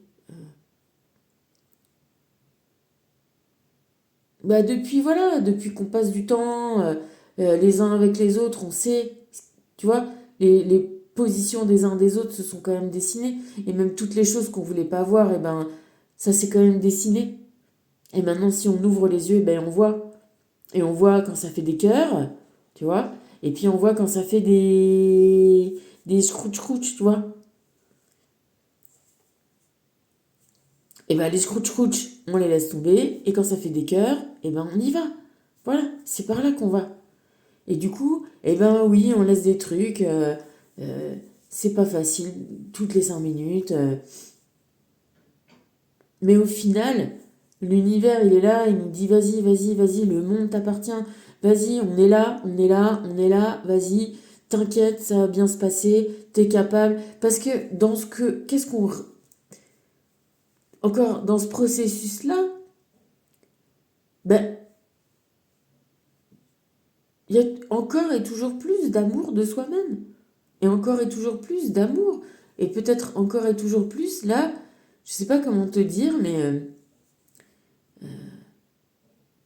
bah voilà, depuis qu'on passe du temps les uns avec les autres, on sait, tu vois, les positions des uns des autres se sont quand même dessinées. Et même toutes les choses qu'on voulait pas voir, et ben, ça s'est quand même dessiné. Et maintenant, si on ouvre les yeux, et ben, on voit. Et on voit quand ça fait des cœurs, tu vois. Et puis on voit quand ça fait des scrouch-scrouch, tu vois. Et ben, les scrouch-scrouch, on les laisse tomber. Et quand ça fait des cœurs, et ben, on y va. Voilà, c'est par là qu'on va. Et du coup, eh ben oui, on laisse des trucs. Euh, c'est pas facile toutes les 5 minutes. Mais au final, l'univers, il est là, il nous dit vas-y, vas-y, vas-y, le monde t'appartient. Vas-y, on est là, on est là, on est là, vas-y, t'inquiète, ça va bien se passer, t'es capable. Parce que dans ce que. Qu'est-ce qu'on. Encore, dans ce processus-là, ben, il y a encore et toujours plus d'amour de soi-même. Et encore et toujours plus d'amour. Et peut-être encore et toujours plus, là, je sais pas comment te dire, mais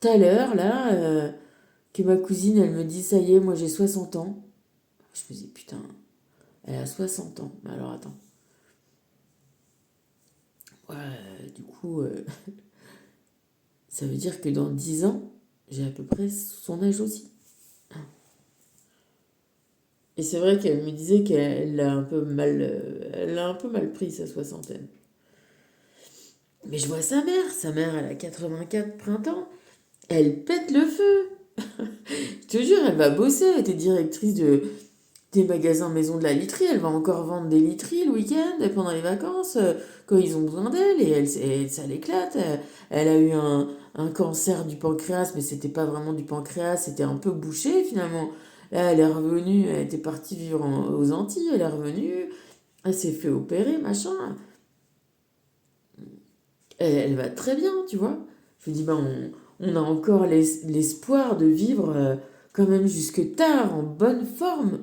tout à l'heure, là, que ma cousine, elle me dit, ça y est, moi j'ai 60 ans. Je me dis, putain, elle a 60 ans. Mais alors attends. Ouais, du coup, ça veut dire que dans 10 ans, j'ai à peu près son âge aussi. Et c'est vrai qu'elle me disait qu'elle a un peu mal, elle a un peu mal pris sa soixantaine. Mais je vois sa mère, elle a 84 printemps, elle pète le feu. Je te jure, elle va bosser, elle était directrice des magasins Maison de la Literie, elle va encore vendre des literies le week-end, pendant les vacances, quand ils ont besoin d'elle, et ça l'éclate. Elle a eu un cancer du pancréas, mais c'était pas vraiment du pancréas, c'était un peu bouché finalement. Là, elle est revenue, elle était partie vivre aux Antilles, elle est revenue, elle s'est fait opérer, machin. Elle va très bien, tu vois. Je lui dis, ben, on a encore l'espoir de vivre quand même jusque tard, en bonne forme.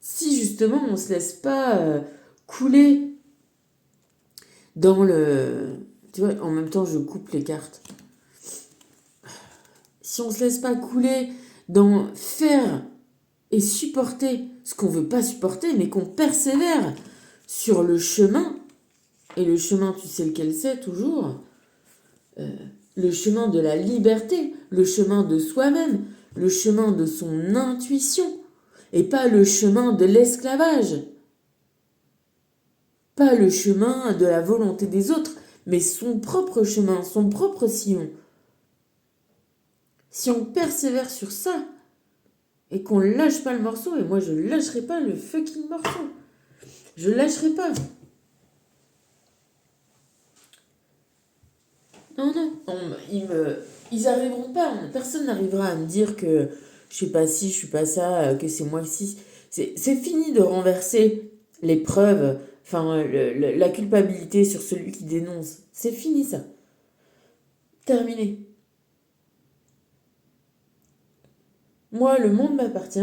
Si justement on ne se laisse pas couler dans le... Tu vois, en même temps je coupe les cartes. Si on ne se laisse pas couler dans faire et supporter ce qu'on ne veut pas supporter, mais qu'on persévère sur le chemin, et le chemin, tu sais lequel c'est toujours, le chemin de la liberté, le chemin de soi-même, le chemin de son intuition, et pas le chemin de l'esclavage, pas le chemin de la volonté des autres, mais son propre chemin, son propre sillon. Si on persévère sur ça, et qu'on lâche pas le morceau, et moi je lâcherai pas le fucking morceau, je lâcherai pas. Non, ils arriveront pas, personne n'arrivera à me dire que je suis pas ci, je suis pas ça, que c'est moi ci. C'est fini de renverser les preuves, enfin la culpabilité sur celui qui dénonce. C'est fini ça. Terminé. Moi, le monde m'appartient,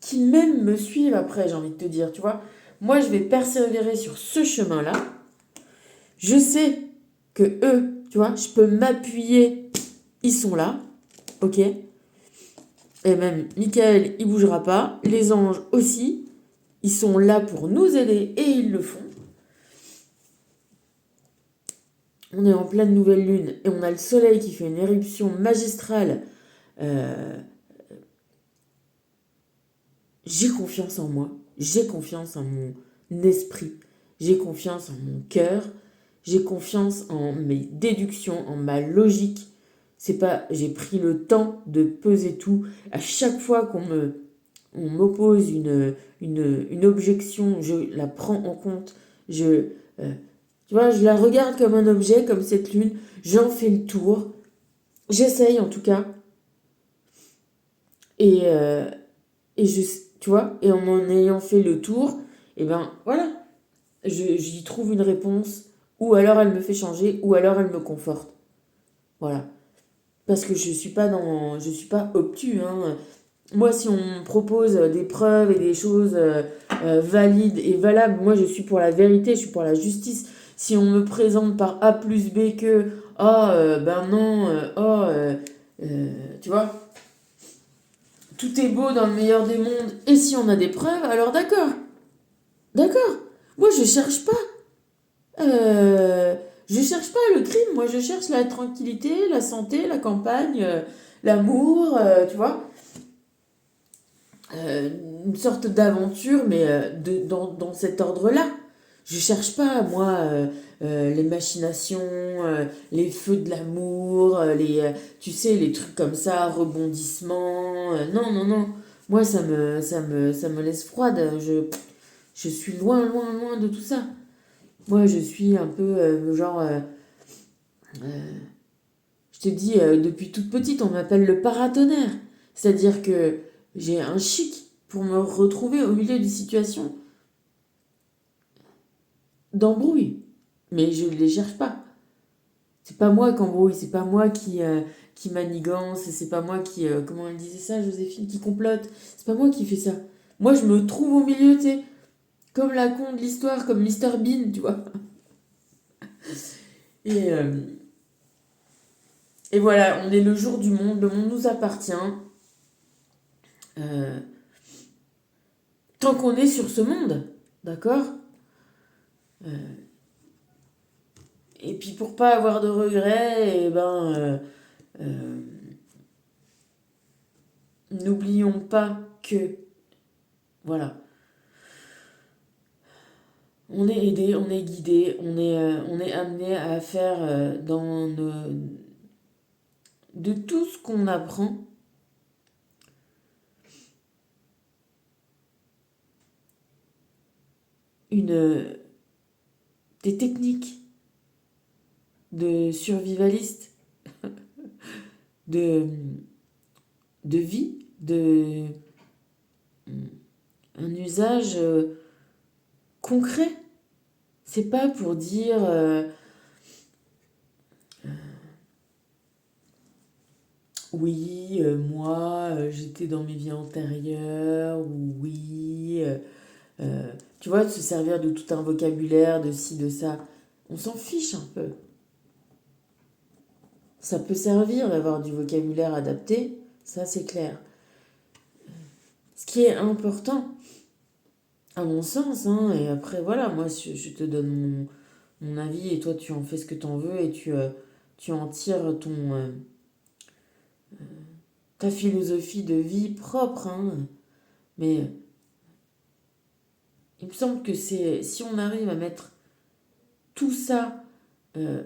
qui même me suivent après, j'ai envie de te dire, tu vois. Moi, je vais persévérer sur ce chemin-là. Je sais que eux, tu vois, je peux m'appuyer, ils sont là, ok. Et même Michael, il bougera pas, les anges aussi, ils sont là pour nous aider et ils le font. On est en pleine nouvelle lune et on a le soleil qui fait une éruption magistrale. J'ai confiance en moi, j'ai confiance en mon esprit, j'ai confiance en mon cœur, j'ai confiance en mes déductions, en ma logique. C'est pas, j'ai pris le temps de peser tout. À chaque fois on m'oppose une objection, je la prends en compte. Tu vois, je la regarde comme un objet, comme cette lune. J'en fais le tour. J'essaye en tout cas. Et, tu vois, et en ayant fait le tour, et ben voilà, j'y trouve une réponse. Ou alors elle me fait changer, ou alors elle me conforte. Voilà. Parce que je suis pas obtus, hein. Moi, si on me propose des preuves et des choses valides et valables, moi je suis pour la vérité, je suis pour la justice. Si on me présente par A plus B que ben non, tu vois, tout est beau dans le meilleur des mondes, et si on a des preuves, alors d'accord, d'accord. Moi je cherche pas, je cherche pas le crime, moi je cherche la tranquillité, la santé, la campagne, l'amour, tu vois. euh, une sorte d'aventure, mais dans cet ordre-là. Je cherche pas, moi, les machinations, les feux de l'amour, tu sais, les trucs comme ça, rebondissements. Non, non, non. Moi, ça me laisse froide. Je suis loin, loin, loin de tout ça. Moi, je suis un peu genre... je te dis, depuis toute petite, on m'appelle le paratonnerre. C'est-à-dire que j'ai un chic pour me retrouver au milieu des situations d'embrouille. Mais je ne les cherche pas. C'est pas moi qui embrouille, c'est pas moi qui manigance, c'est pas moi qui, comment elle disait ça, Joséphine, qui complote. C'est pas moi qui fais ça. Moi, je me trouve au milieu, tu sais, comme la con de l'histoire, comme Mr Bean, tu vois. Et, euh, et voilà, on est le jour du monde, le monde nous appartient. Euh, tant qu'on est sur ce monde, d'accord. Et puis pour pas avoir de regrets, et ben, euh, n'oublions pas que, voilà, on est aidé, on est guidé, on est amené à faire de tout ce qu'on apprend, une, des techniques de survivaliste, de, de vie, un usage concret. C'est pas pour dire oui, moi, j'étais dans mes vies antérieures, ou oui, tu vois, de se servir de tout un vocabulaire, de ci, de ça. On s'en fiche un peu. Ça peut servir d'avoir du vocabulaire adapté, ça c'est clair. Ce qui est important, à mon sens, hein, et après voilà, moi je te donne mon avis et toi tu en fais ce que tu en veux et tu en tires ta philosophie de vie propre. Hein. Mais il me semble que c'est si on arrive à mettre tout ça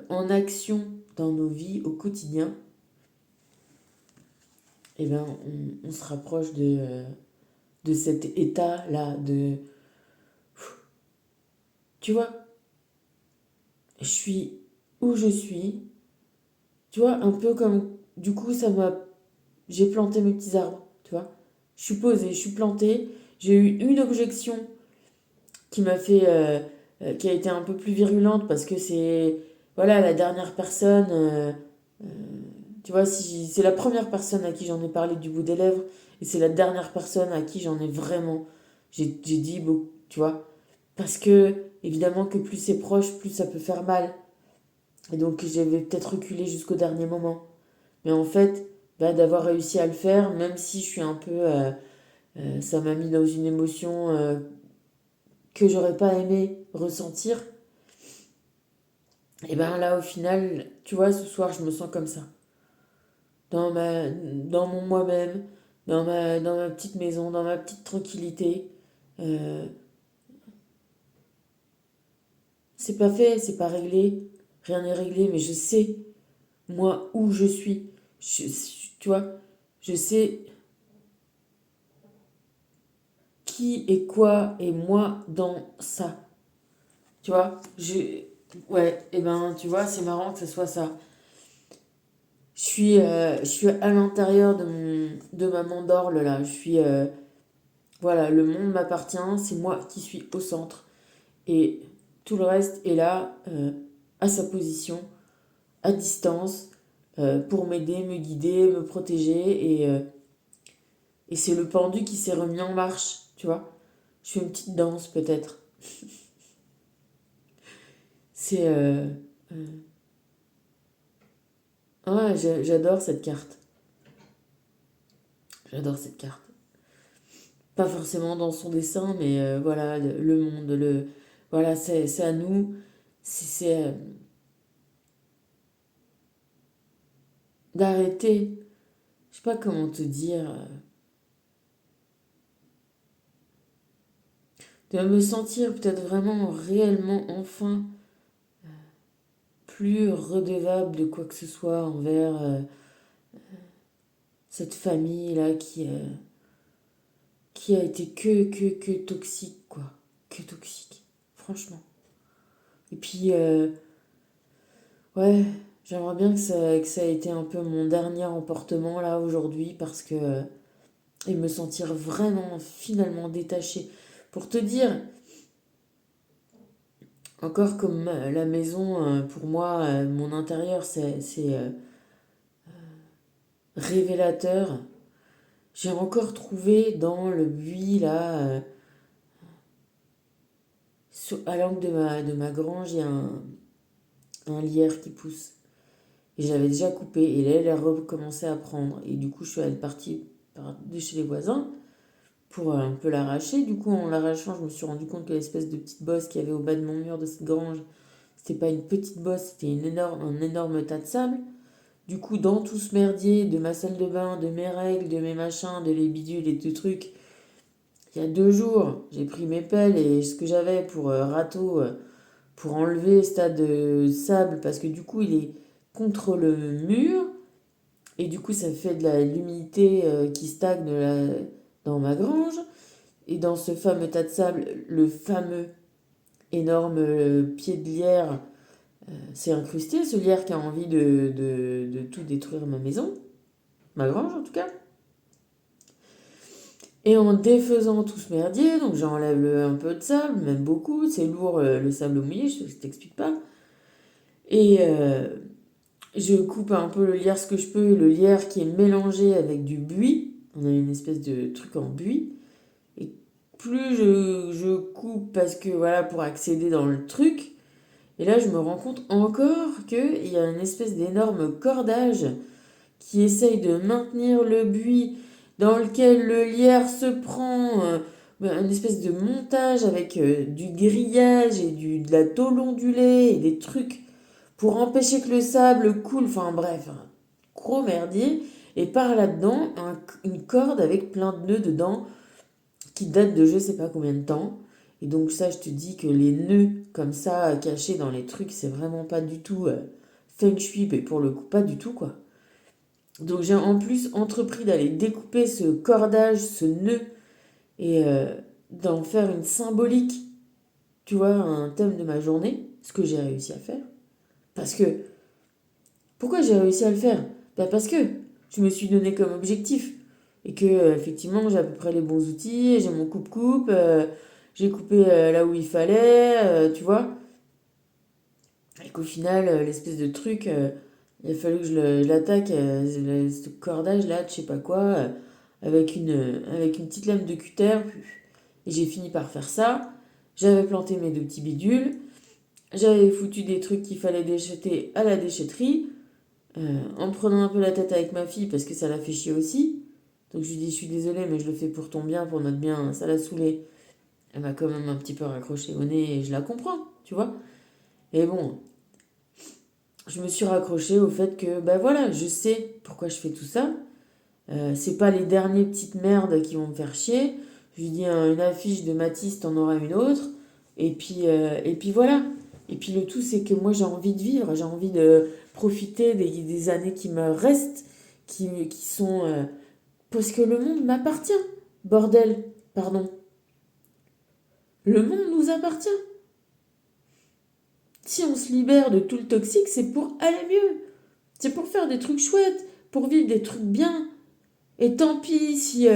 en action dans nos vies au quotidien, eh ben, on se rapproche de cet état-là, de... Tu vois, je suis où je suis, tu vois, un peu comme... Du coup, ça m'a... J'ai planté mes petits arbres, tu vois. Je suis posée, je suis plantée. J'ai eu une objection qui m'a fait... qui a été un peu plus virulente parce que c'est... Voilà, la dernière personne... tu vois, si c'est la première personne à qui j'en ai parlé du bout des lèvres et c'est la dernière personne à qui j'en ai vraiment... J'ai dit, bon, tu vois. Parce que, évidemment, que plus c'est proche, plus ça peut faire mal. Et donc, j'avais peut-être reculé jusqu'au dernier moment. Mais en fait, bah, d'avoir réussi à le faire, même si je suis un peu... ça m'a mis dans une émotion que j'aurais pas aimé ressentir. Et ben là, au final, tu vois, ce soir, je me sens comme ça. Dans mon moi-même, dans ma petite maison, dans ma petite tranquillité. Euh, c'est pas fait, c'est pas réglé. Rien n'est réglé, mais je sais, moi, où je suis. Tu vois, je sais qui est quoi et moi dans ça. Tu vois, ouais, et ben, tu vois, c'est marrant que ce soit ça. Je suis à l'intérieur de ma mandorle, là. Voilà, le monde m'appartient, c'est moi qui suis au centre. Et tout le reste est là, à sa position, à distance, pour m'aider, me guider, me protéger. Et c'est le pendu qui s'est remis en marche, tu vois. Je fais une petite danse, peut-être. C'est... euh, ouais, j'adore cette carte. J'adore cette carte. Pas forcément dans son dessin, mais voilà, le monde, voilà, c'est à nous. C'est d'arrêter, je sais pas comment te dire, de me sentir peut-être vraiment réellement enfin plus redevable de quoi que ce soit envers cette famille-là qui a été que toxique, quoi. Que toxique, franchement. Et puis, ouais, j'aimerais bien que ça ait été un peu mon dernier emportement là aujourd'hui parce que et me sentir vraiment finalement détachée. Pour te dire, encore comme la maison, pour moi, mon intérieur, c'est révélateur. J'ai encore trouvé dans le buis là, à l'angle de ma grange, il y a un lierre qui pousse. Et j'avais déjà coupé et là, elle a recommencé à prendre. Et du coup, je suis allée partie de chez les voisins pour un peu l'arracher. Du coup, en l'arrachant, je me suis rendu compte que l'espèce de petite bosse qu'il y avait au bas de mon mur de cette grange, c'était pas une petite bosse, c'était un énorme tas de sable. Du coup, dans tout ce merdier de ma salle de bain, de mes règles, de mes machins, de les bidules et tout trucs, il y a 2 jours, j'ai pris mes pelles et ce que j'avais pour râteau pour enlever ce tas de sable parce que du coup, il est contre le mur et du coup, ça fait de l'humidité qui stagne dans ma grange. Et dans ce fameux tas de sable, le fameux énorme pied de lierre s'est incrusté. Ce lierre qui a envie de tout détruire ma maison, ma grange en tout cas. Et en défaisant tout ce merdier, donc j'enlève un peu de sable, même beaucoup, c'est lourd le sable mouillé, je t'explique pas. Et Je coupe un peu le lierre ce que je peux, le lierre qui est mélangé avec du buis. On a une espèce de truc en buis. Et plus je coupe parce que voilà, pour accéder dans le truc. Et là, je me rends compte encore qu'il y a une espèce d'énorme cordage qui essaye de maintenir le buis dans lequel le lierre se prend. Une espèce de montage avec du grillage et de la tôle ondulée et des trucs pour empêcher que le sable coule. Enfin bref, un gros merdier. Et par là-dedans, une corde avec plein de nœuds dedans qui date de je sais pas combien de temps. Et donc ça, je te dis que les nœuds comme ça, cachés dans les trucs, c'est vraiment pas du tout feng shui, mais pour le coup, pas du tout, quoi. Donc j'ai en plus entrepris d'aller découper ce cordage, ce nœud, et d'en faire une symbolique, tu vois, un thème de ma journée, ce que j'ai réussi à faire. Parce que, pourquoi j'ai réussi à le faire? Bah parce que je me suis donné comme objectif. Et que, effectivement, j'ai à peu près les bons outils, j'ai mon coupe-coupe, j'ai coupé là où il fallait, tu vois. Et qu'au final, l'espèce de truc, il a fallu que je l'attaque, ce cordage là, de je sais pas quoi, avec une petite lame de cutter. Et j'ai fini par faire ça. J'avais planté mes deux petits bidules. J'avais foutu des trucs qu'il fallait décheter à la déchetterie. En me prenant un peu la tête avec ma fille parce que ça l'a fait chier aussi. Donc je lui dis, je suis désolée, mais je le fais pour ton bien, pour notre bien, ça l'a saoulée. Elle m'a quand même un petit peu raccroché au nez et je la comprends, tu vois. Et bon, je me suis raccrochée au fait que, ben voilà, je sais pourquoi je fais tout ça. C'est pas les derniers petites merdes qui vont me faire chier. Je lui dis, une affiche de Matisse, t'en auras une autre. Et puis voilà. Et puis le tout, c'est que moi, j'ai envie de vivre, j'ai envie de profiter des années qui me restent, qui sont... parce que le monde m'appartient. Bordel, pardon. Le monde nous appartient. Si on se libère de tout le toxique, c'est pour aller mieux. C'est pour faire des trucs chouettes, pour vivre des trucs bien. Et tant pis si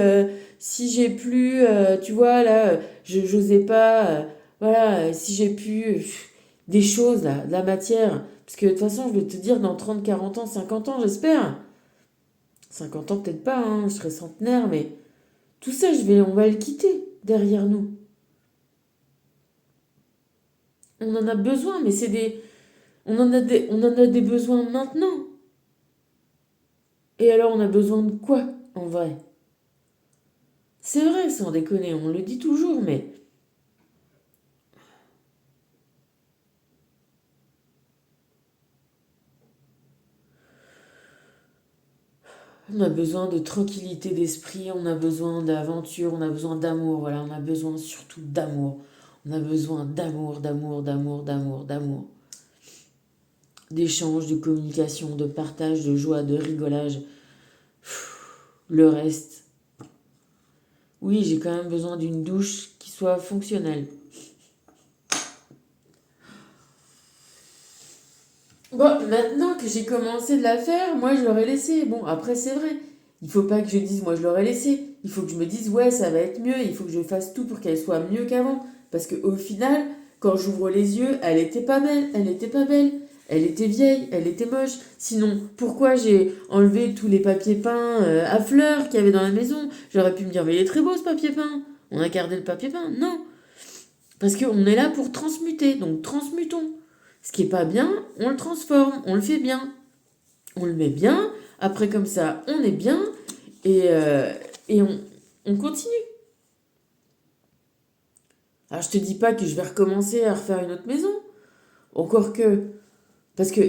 j'ai plus, tu vois, là, je n'osais pas, voilà, si j'ai plus des choses, là, de la matière. Parce que de toute façon, je vais te dire, dans 30, 40 ans, 50 ans, j'espère. 50 ans, peut-être pas, hein, je serai centenaire, mais tout ça, on va le quitter derrière nous. On en a besoin, mais on en a des besoins maintenant. Et alors, on a besoin de quoi, en vrai? C'est vrai, sans déconner, on le dit toujours, mais on a besoin de tranquillité d'esprit, on a besoin d'aventure, on a besoin d'amour, voilà, on a besoin surtout d'amour. On a besoin d'amour, d'amour, d'amour, d'amour, d'amour. D'échange, de communication, de partage, de joie, de rigolage. Le reste, oui, j'ai quand même besoin d'une douche qui soit fonctionnelle. Bon, maintenant que j'ai commencé de la faire, moi je l'aurais laissé. Bon, après c'est vrai, il faut pas que je dise moi je l'aurais laissé. Il faut que je me dise ouais ça va être mieux, il faut que je fasse tout pour qu'elle soit mieux qu'avant. Parce qu'au final, quand j'ouvre les yeux, elle était pas belle, elle était pas belle. Elle était vieille, elle était moche. Sinon, pourquoi j'ai enlevé tous les papiers peints à fleurs qu'il y avait dans la maison? J'aurais pu me dire, mais il est très beau ce papier peint. On a gardé le papier peint. Non. Parce qu'on est là pour transmuter. Donc transmutons. Ce qui est pas bien, on le transforme, on le fait bien. On le met bien. Après, comme ça, on est bien. Et on continue. Alors, je te dis pas que je vais recommencer à refaire une autre maison. Encore que. Parce que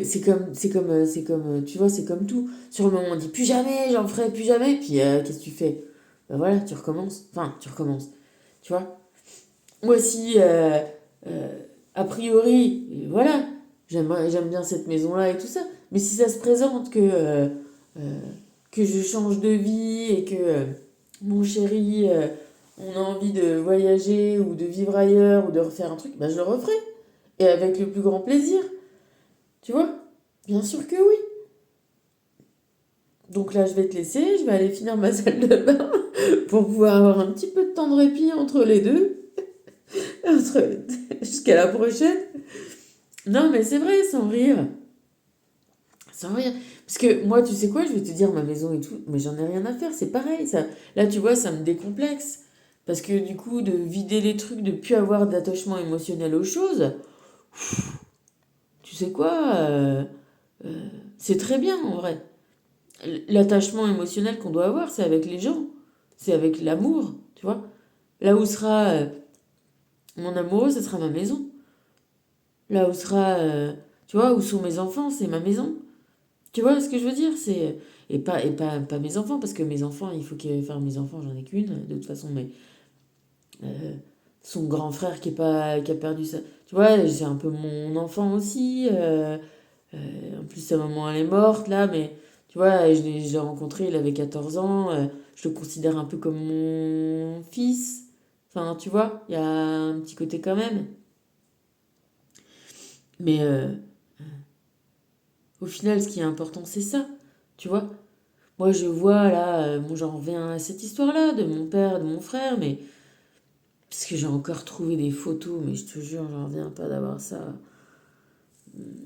tu vois, c'est comme tout. Sur le moment, on dit plus jamais, j'en ferai plus jamais. Puis, qu'est-ce que tu fais? Ben voilà, tu recommences. Enfin, tu recommences. Tu vois? Moi aussi, a priori, voilà, j'aime bien cette maison-là et tout ça. Mais si ça se présente euh, que je change de vie et que mon chéri, on a envie de voyager ou de vivre ailleurs ou de refaire un truc, ben je le referai. Et avec le plus grand plaisir. Tu vois? Bien sûr que oui. Donc là, je vais te laisser, je vais aller finir ma salle de bain pour pouvoir avoir un petit peu de temps de répit entre les deux, entre... jusqu'à la prochaine. Non, mais c'est vrai, sans rire. Sans rien. Parce que moi, tu sais quoi, je vais te dire ma maison et tout, mais j'en ai rien à faire, c'est pareil. Ça. Là, tu vois, ça me décomplexe. Parce que du coup, de vider les trucs, de plus avoir d'attachement émotionnel aux choses, tu sais quoi, c'est très bien en vrai. L'attachement émotionnel qu'on doit avoir, c'est avec les gens. C'est avec l'amour, tu vois. Là où sera mon amoureux, ce sera ma maison. Là où sera, tu vois, où sont mes enfants, c'est ma maison. Tu vois ce que je veux dire? C'est pas mes enfants parce que mes enfants, il faut que enfin mes enfants, j'en ai qu'une de toute façon mais euh, son grand frère qui a perdu ça. Tu vois, c'est un peu mon enfant aussi en plus sa maman elle est morte là mais tu vois, je l'ai rencontré, il avait 14 ans, je le considère un peu comme mon fils. Enfin, tu vois, il y a un petit côté quand même. Mais au final, ce qui est important, c'est ça. Tu vois, moi, je vois là, bon, j'en reviens à cette histoire-là de mon père, de mon frère, mais parce que j'ai encore trouvé des photos, mais je te jure, j'en reviens pas d'avoir ça.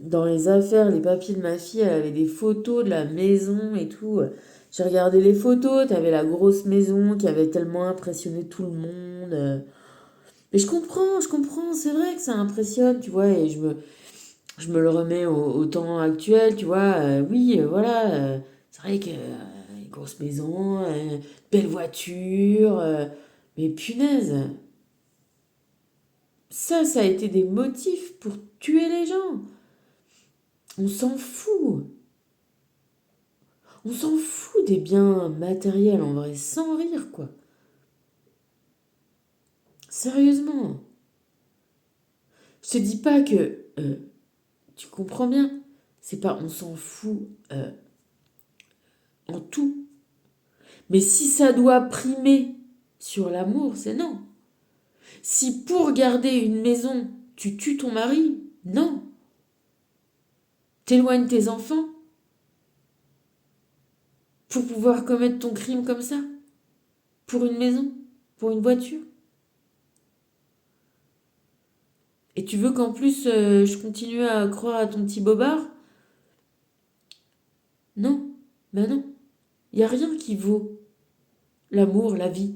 Dans les affaires, les papiers de ma fille, elle avait des photos de la maison et tout. J'ai regardé les photos, t'avais la grosse maison qui avait tellement impressionné tout le monde. Mais je comprends, c'est vrai que ça impressionne, tu vois, et je me le remets au temps actuel, tu vois. Oui, voilà, c'est vrai que une grosse maison, belle voiture, mais punaise, ça a été des motifs pour tuer les gens. On s'en fout. On s'en fout des biens matériels en vrai, sans rire, quoi. Sérieusement. Je te dis pas que tu comprends bien. C'est pas on s'en fout en tout. Mais si ça doit primer sur l'amour, c'est non. Si pour garder une maison, tu tues ton mari, non. T'éloignes tes enfants pour pouvoir commettre ton crime comme ça. Pour une maison, pour une voiture. Et tu veux qu'en plus je continue à croire à ton petit bobard? Non, ben non. Il n'y a rien qui vaut l'amour, la vie.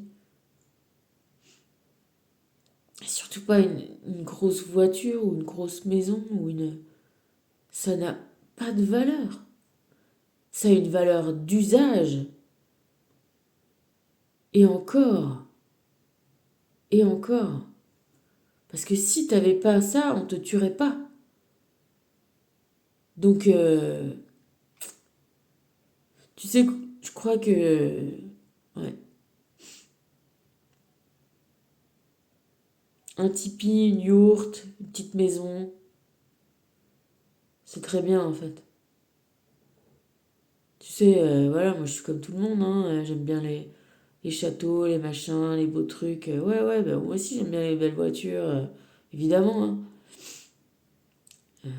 Et surtout pas une grosse voiture ou une grosse maison ou une... Ça n'a pas de valeur. Ça a une valeur d'usage. Et encore, et encore. Parce que si t'avais pas ça, on te tuerait pas. Donc, tu sais, je crois que... Ouais. Un tipi, une yourte, une petite maison, c'est très bien en fait. Tu sais, voilà, moi je suis comme tout le monde, hein, j'aime bien les châteaux, les machins, les beaux trucs. Ouais, ouais, bah, moi aussi j'aime bien les belles voitures, évidemment, hein.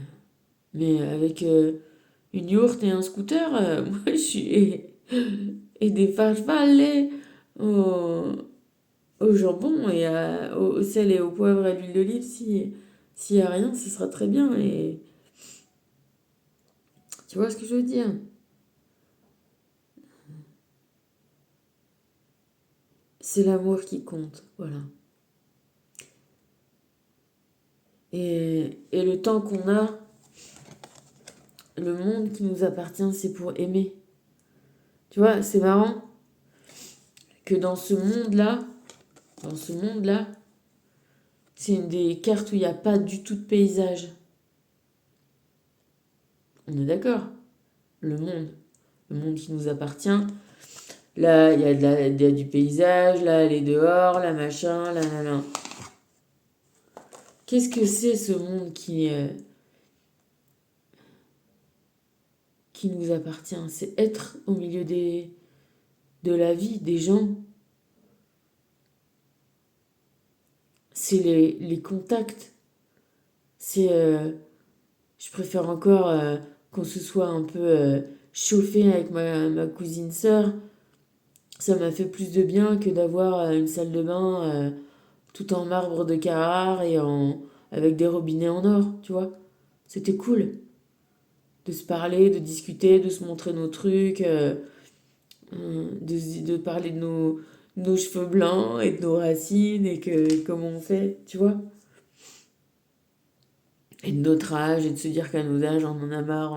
Mais avec une yourte et un scooter, moi je suis... Et des farfales au, au jambon et au sel et au poivre et à l'huile d'olive, si, s'il n'y a rien, ce sera très bien. Et tu vois ce que je veux dire? C'est l'amour qui compte, voilà. Et le temps qu'on a, le monde qui nous appartient, c'est pour aimer. Tu vois, c'est marrant que dans ce monde-là, c'est une des cartes où il n'y a pas du tout de paysage. On est d'accord? Le monde. Le monde qui nous appartient. Là, il y a du paysage, là, elle est dehors, là, machin, là, là, là. Qu'est-ce que c'est ce monde qui nous appartient? C'est être au milieu de la vie, des gens. C'est les contacts. C'est, je préfère encore qu'on se soit un peu chauffé avec ma cousine sœur. Ça m'a fait plus de bien que d'avoir une salle de bain tout en marbre de Carrare et avec des robinets en or, tu vois. C'était cool. de se parler, de discuter, de se montrer nos trucs, de parler de nos cheveux blancs et de nos racines et comment on fait, tu vois. Et de notre âge et de se dire qu'à nos âges, on en a marre,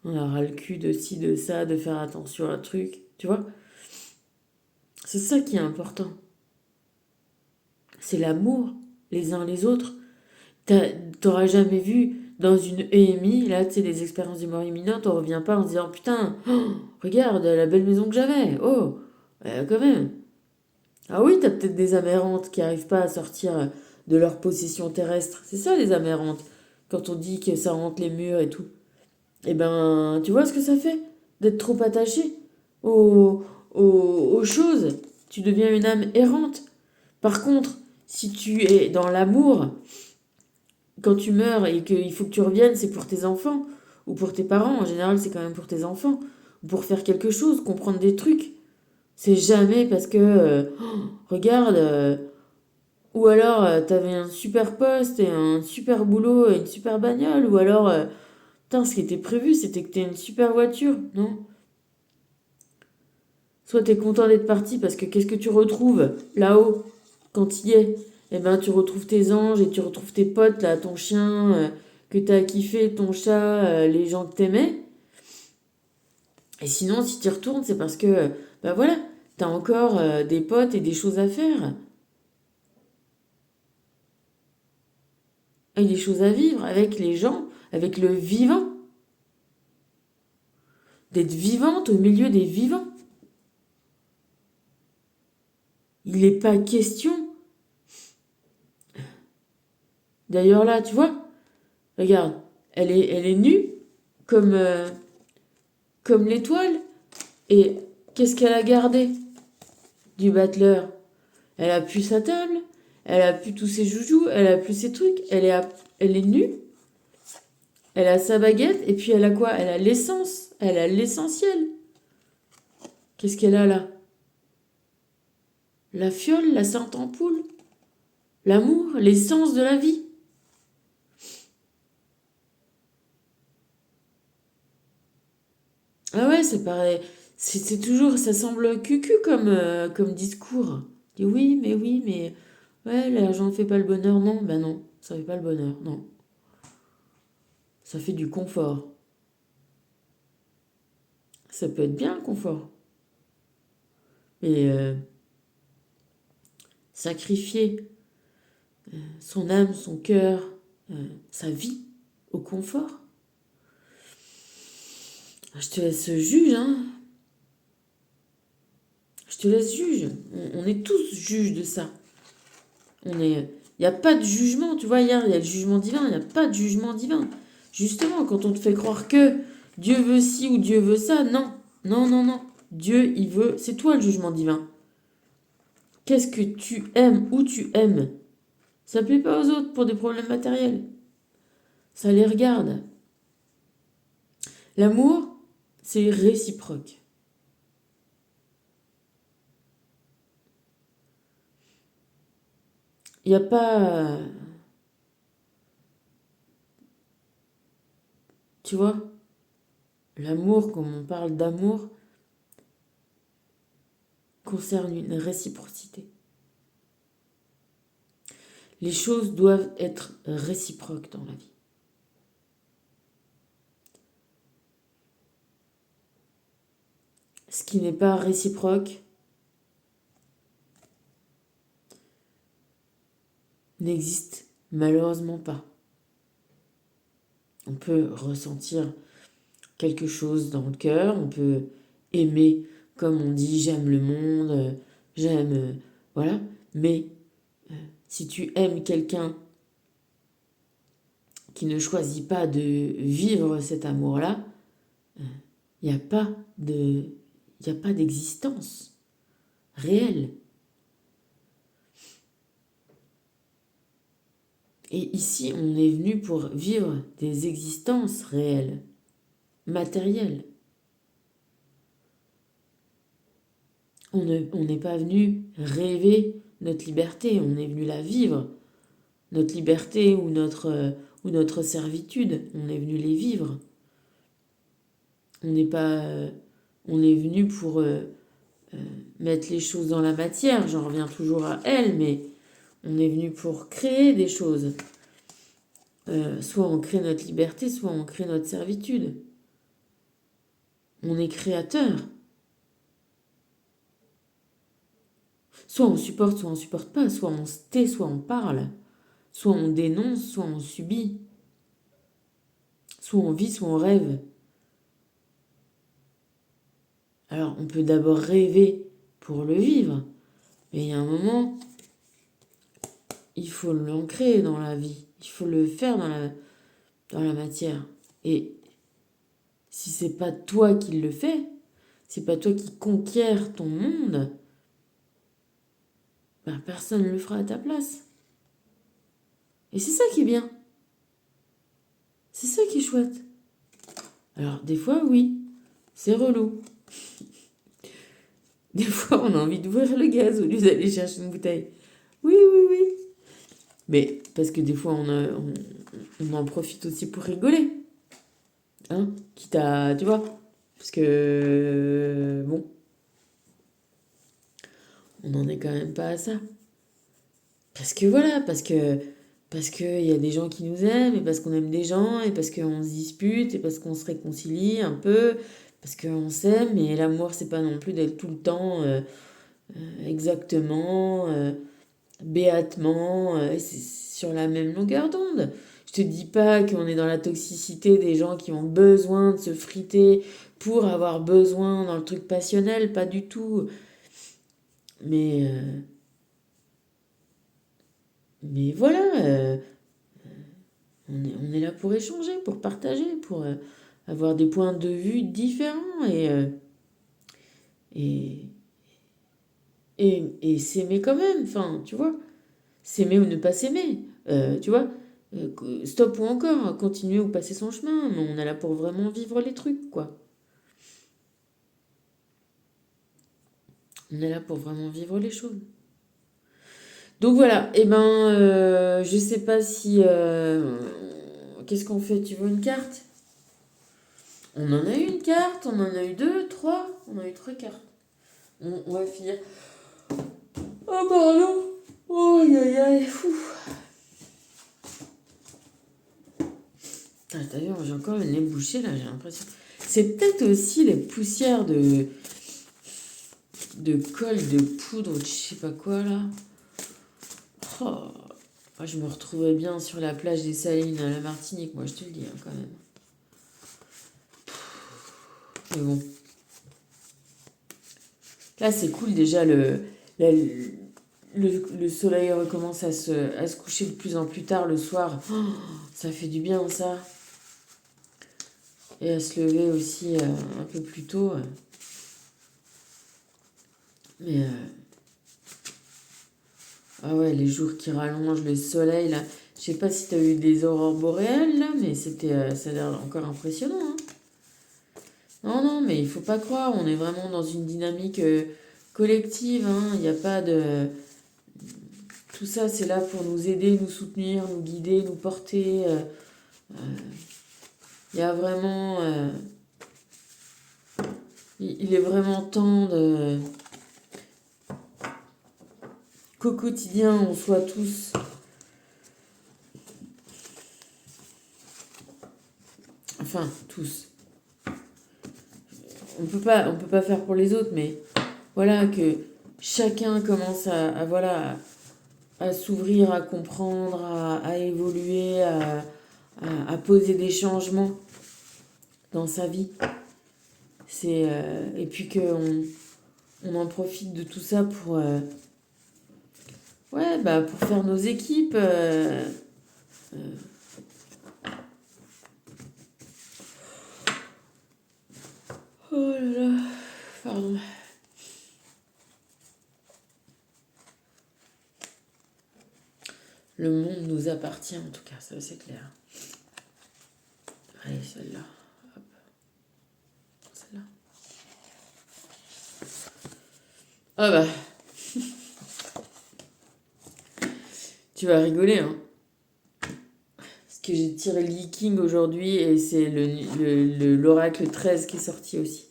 on a ras le cul de ci, de ça, de faire attention à un truc, tu vois. C'est ça qui est important. C'est l'amour les uns les autres. T'auras jamais vu dans une EMI, là, tu sais, des expériences de mort imminente, on revient pas en se disant putain, oh, regarde la belle maison que j'avais, oh, quand même. Ah oui, t'as peut-être des amérantes qui arrivent pas à sortir de leur possession terrestre. C'est ça les amérantes. Quand on dit que ça hante les murs et tout. Eh ben, tu vois ce que ça fait d'être trop attaché aux, aux choses. Tu deviens une âme errante. Par contre, si tu es dans l'amour, quand tu meurs et qu'il faut que tu reviennes, c'est pour tes enfants ou pour tes parents. En général, c'est quand même pour tes enfants. Ou pour faire quelque chose, comprendre des trucs. C'est jamais parce que, regarde, ou alors t'avais un super poste et un super boulot et une super bagnole, ou alors, putain, ce qui était prévu, c'était que t'aies une super voiture, non? Soit t'es content d'être parti parce que qu'est-ce que tu retrouves là-haut quand tu y es? Eh ben, tu retrouves tes anges et tu retrouves tes potes, là, ton chien que t'as kiffé, ton chat, les gens que t'aimais. Et sinon, si tu y retournes, c'est parce que, bah voilà, t'as encore des potes et des choses à faire. Et des choses à vivre avec les gens, avec le vivant. D'être vivante au milieu des vivants. Il n'est pas question. D'ailleurs là, tu vois, regarde, elle est nue comme, comme l'étoile. Et qu'est-ce qu'elle a gardé du battleur? Elle a plus sa table, elle a plus tous ses joujoux, elle a plus ses trucs, elle est nue, elle a sa baguette, et puis elle a quoi? Elle a l'essence, elle a l'essentiel. Qu'est-ce qu'elle a là? La fiole, la sainte ampoule, l'amour, l'essence de la vie. Ah ouais, c'est pareil. C'est toujours, ça semble cucu comme, comme discours. Dis oui, mais ouais, l'argent ne fait pas le bonheur. Non, ben non, ça fait pas le bonheur, non. Ça fait du confort. Ça peut être bien le confort. Mais sacrifier son âme, son cœur, sa vie au confort. Je te laisse juge, hein. Je te laisse juge. On est tous juges de ça. Il n'y a pas de jugement, tu vois, hier, il y a le jugement divin, il n'y a pas de jugement divin. Justement, quand on te fait croire que Dieu veut ci ou Dieu veut ça, non, non, non, non. Dieu, il veut, c'est toi le jugement divin. Qu'est-ce que tu aimes ou tu aimes? Ça ne plaît pas aux autres pour des problèmes matériels. Ça les regarde. L'amour, c'est réciproque. Il n'y a pas... Tu vois, l'amour, comme on parle d'amour, concerne une réciprocité. Les choses doivent être réciproques dans la vie. Ce qui n'est pas réciproque n'existe malheureusement pas. On peut ressentir quelque chose dans le cœur, on peut aimer, comme on dit, j'aime le monde, j'aime... voilà. Mais si tu aimes quelqu'un qui ne choisit pas de vivre cet amour-là, il n'y a pas de... Il n'y a pas d'existence réelle. Et ici, on est venu pour vivre des existences réelles, matérielles. On n'est pas venu rêver notre liberté, on est venu la vivre. Notre liberté ou notre servitude, on est venu les vivre. On n'est pas... on est venu pour mettre les choses dans la matière. J'en reviens toujours à elle, mais on est venu pour créer des choses. Soit on crée notre liberté, soit on crée notre servitude. On est créateur. Soit on supporte, soit on supporte pas. Soit on se tait, soit on parle. Soit on dénonce, soit on subit. Soit on vit, soit on rêve. Alors, on peut d'abord rêver pour le vivre. Mais il y a un moment, il faut l'ancrer dans la vie. Il faut le faire dans la matière. Et si c'est pas toi qui le fais, c'est pas toi qui conquiert ton monde, ben personne ne le fera à ta place. Et c'est ça qui est bien. C'est ça qui est chouette. Alors, des fois, oui, c'est relou. Des fois, on a envie d'ouvrir le gaz au lieu d'aller chercher une bouteille. Oui, oui, oui. Mais parce que des fois, on en profite aussi pour rigoler. Hein? Quitte à, tu vois, parce que, bon, on n'en est quand même pas à ça. Parce que voilà, parce que il y a des gens qui nous aiment, et parce qu'on aime des gens, et parce qu'on se dispute, et parce qu'on se réconcilie un peu, parce qu'on s'aime, et l'amour, c'est pas non plus d'être tout le temps exactement, béatement, c'est sur la même longueur d'onde. Je te dis pas qu'on est dans la toxicité des gens qui ont besoin de se friter pour avoir besoin dans le truc passionnel, pas du tout. Mais, mais voilà, on est là pour échanger, pour partager, pour avoir des points de vue différents et, et s'aimer quand même, enfin, tu vois, s'aimer ou ne pas s'aimer, tu vois, stop ou encore, continuer ou passer son chemin, mais on est là pour vraiment vivre les trucs, quoi. On est là pour vraiment vivre les choses. Donc voilà, et ben, je sais pas si... qu'est-ce qu'on fait? Tu veux une carte? On en a eu une carte, on en a eu deux, trois, on a eu trois cartes. On va finir. Oh pardon. Oh aïe aïe aïe. T'as vu, j'ai encore le nez bouché là, j'ai l'impression. C'est peut-être aussi les poussières de colle, de poudre, de je sais pas quoi là. Oh. Moi, je me retrouvais bien sur la plage des Salines à la Martinique, moi je te le dis hein, quand même. Mais bon. Là c'est cool déjà, le soleil recommence à se coucher de plus en plus tard le soir. Oh, ça fait du bien ça. Et à se lever aussi un peu plus tôt. Mais ah ouais, les jours qui rallongent, le soleil là. Je sais pas si t'as eu des aurores boréales là, mais ça a l'air encore impressionnant. Hein. Non, non, mais il faut pas croire, on est vraiment dans une dynamique collective. Hein. Il n'y a pas de... Tout ça, c'est là pour nous aider, nous soutenir, nous guider, nous porter. Il y a vraiment... il est vraiment temps de... qu'au quotidien, on soit tous... Enfin, tous. On peut pas faire pour les autres, mais voilà, que chacun commence voilà, à s'ouvrir, à comprendre, à évoluer, à poser des changements dans sa vie. Et puis on en profite de tout ça pour, ouais, bah, pour faire nos équipes. Oh là là, pardon. Le monde nous appartient en tout cas, ça c'est clair. Allez, celle-là. Hop. Celle-là. Ah bah. Tu vas rigoler, hein. que j'ai tiré Leaking aujourd'hui et c'est l'oracle 13 qui est sorti aussi.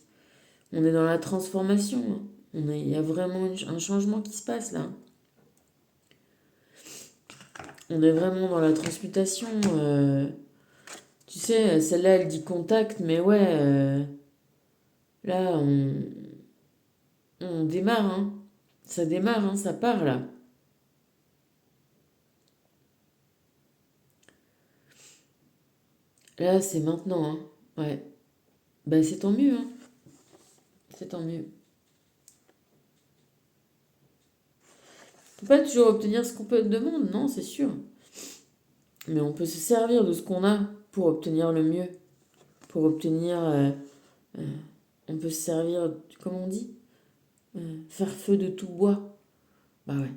On est dans la transformation. Hein. Il y a vraiment un changement qui se passe là. On est vraiment dans la transmutation. Tu sais, celle-là, elle dit contact, mais ouais, là, on démarre. Hein. Ça démarre, hein, ça part là. Là, c'est maintenant. Hein. Ouais. Ben, c'est tant mieux. Hein. C'est tant mieux. On peut pas toujours obtenir ce qu'on peut demande, non, c'est sûr. Mais on peut se servir de ce qu'on a pour obtenir le mieux. Pour obtenir... on peut se servir, comme on dit, faire feu de tout bois. Bah ouais.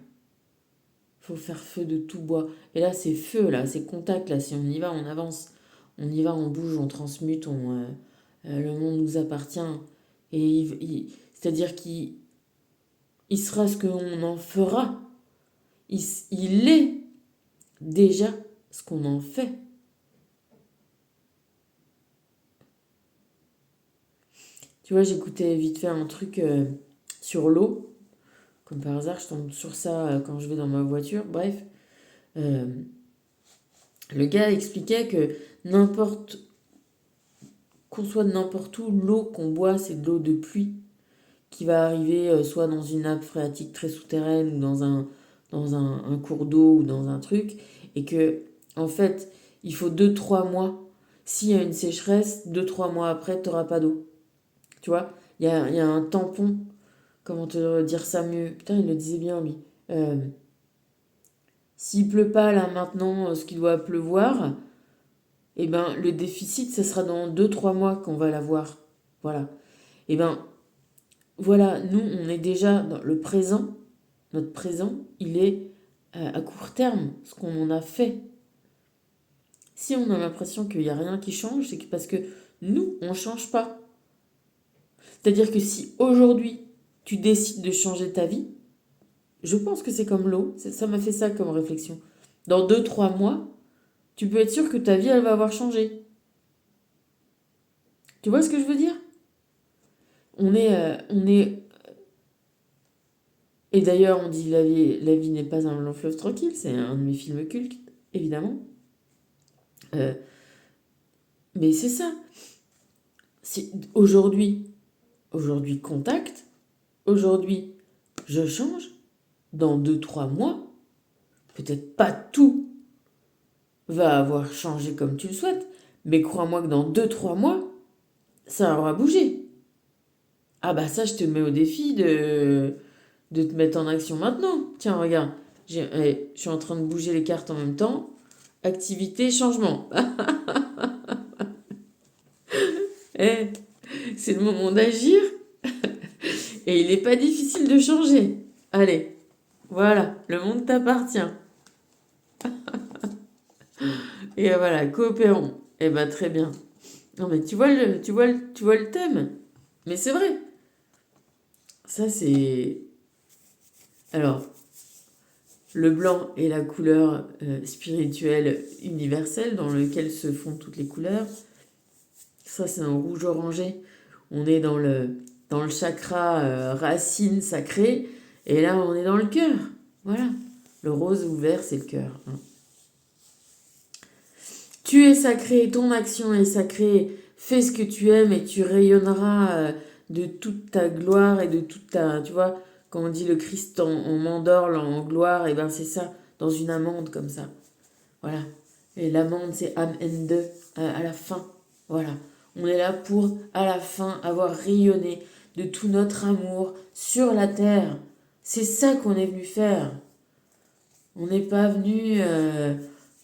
Faut faire feu de tout bois. Et là, c'est feu, là, c'est contact, là. Si on y va, on avance. On y va, on bouge, on transmute, le monde nous appartient. Et c'est-à-dire qu'il sera ce qu'on en fera. Il est déjà ce qu'on en fait. Tu vois, j'écoutais vite fait un truc sur l'eau. Comme par hasard, je tombe sur ça quand je vais dans ma voiture. Bref, le gars expliquait que qu'on soit de n'importe où, l'eau qu'on boit, c'est de l'eau de pluie qui va arriver soit dans une nappe phréatique très souterraine ou dans un cours d'eau ou dans un truc. Et que, en fait, il faut 2-3 mois. S'il y a une sécheresse, 2-3 mois après, tu n'auras pas d'eau. Tu vois, il y a un tampon. Comment te dire ça mieux? Putain, il le disait bien, lui. S'il pleut pas là maintenant, ce qu'il doit pleuvoir, eh ben le déficit, ce sera dans 2-3 mois qu'on va l'avoir. Voilà. Eh ben voilà, nous, on est déjà dans le présent. Notre présent, il est à court terme, ce qu'on en a fait. Si on a l'impression qu'il n'y a rien qui change, c'est parce que nous, on ne change pas. C'est-à-dire que si aujourd'hui, tu décides de changer ta vie, je pense que c'est comme l'eau, ça m'a fait ça comme réflexion. Dans 2-3 mois, tu peux être sûr que ta vie, elle va avoir changé. Tu vois ce que je veux dire? On est... Et d'ailleurs, on dit la vie n'est pas un long fleuve tranquille, c'est un de mes films cultes, évidemment. Mais c'est ça. Aujourd'hui, contact, aujourd'hui, je change, dans 2-3 mois, peut-être pas tout va avoir changé comme tu le souhaites, mais crois-moi que dans 2-3 mois, ça aura bougé. Ah bah ça, je te mets au défi de te mettre en action maintenant. Tiens, regarde, je suis en train de bouger les cartes en même temps. Activité, changement. C'est le moment d'agir et il n'est pas difficile de changer. Allez, voilà, le monde t'appartient. Et voilà, coopérons. Eh ben très bien. Non mais tu vois le thème. Mais c'est vrai. Ça c'est... Alors, le blanc est la couleur spirituelle universelle dans laquelle se font toutes les couleurs. Ça c'est un rouge orangé. On est dans le chakra racine sacrée. Et là on est dans le cœur. Voilà. Le rose ou vert c'est le cœur. Hein. Tu es sacré, ton action est sacrée, fais ce que tu aimes et tu rayonneras de toute ta gloire et de toute ta... Tu vois, quand on dit le Christ en mandorle, en gloire, et ben c'est ça, dans une amande comme ça. Voilà. Et l'amande, c'est am ende, à la fin. Voilà. On est là pour, à la fin, avoir rayonné de tout notre amour sur la terre. C'est ça qu'on est venu faire. On n'est pas venu...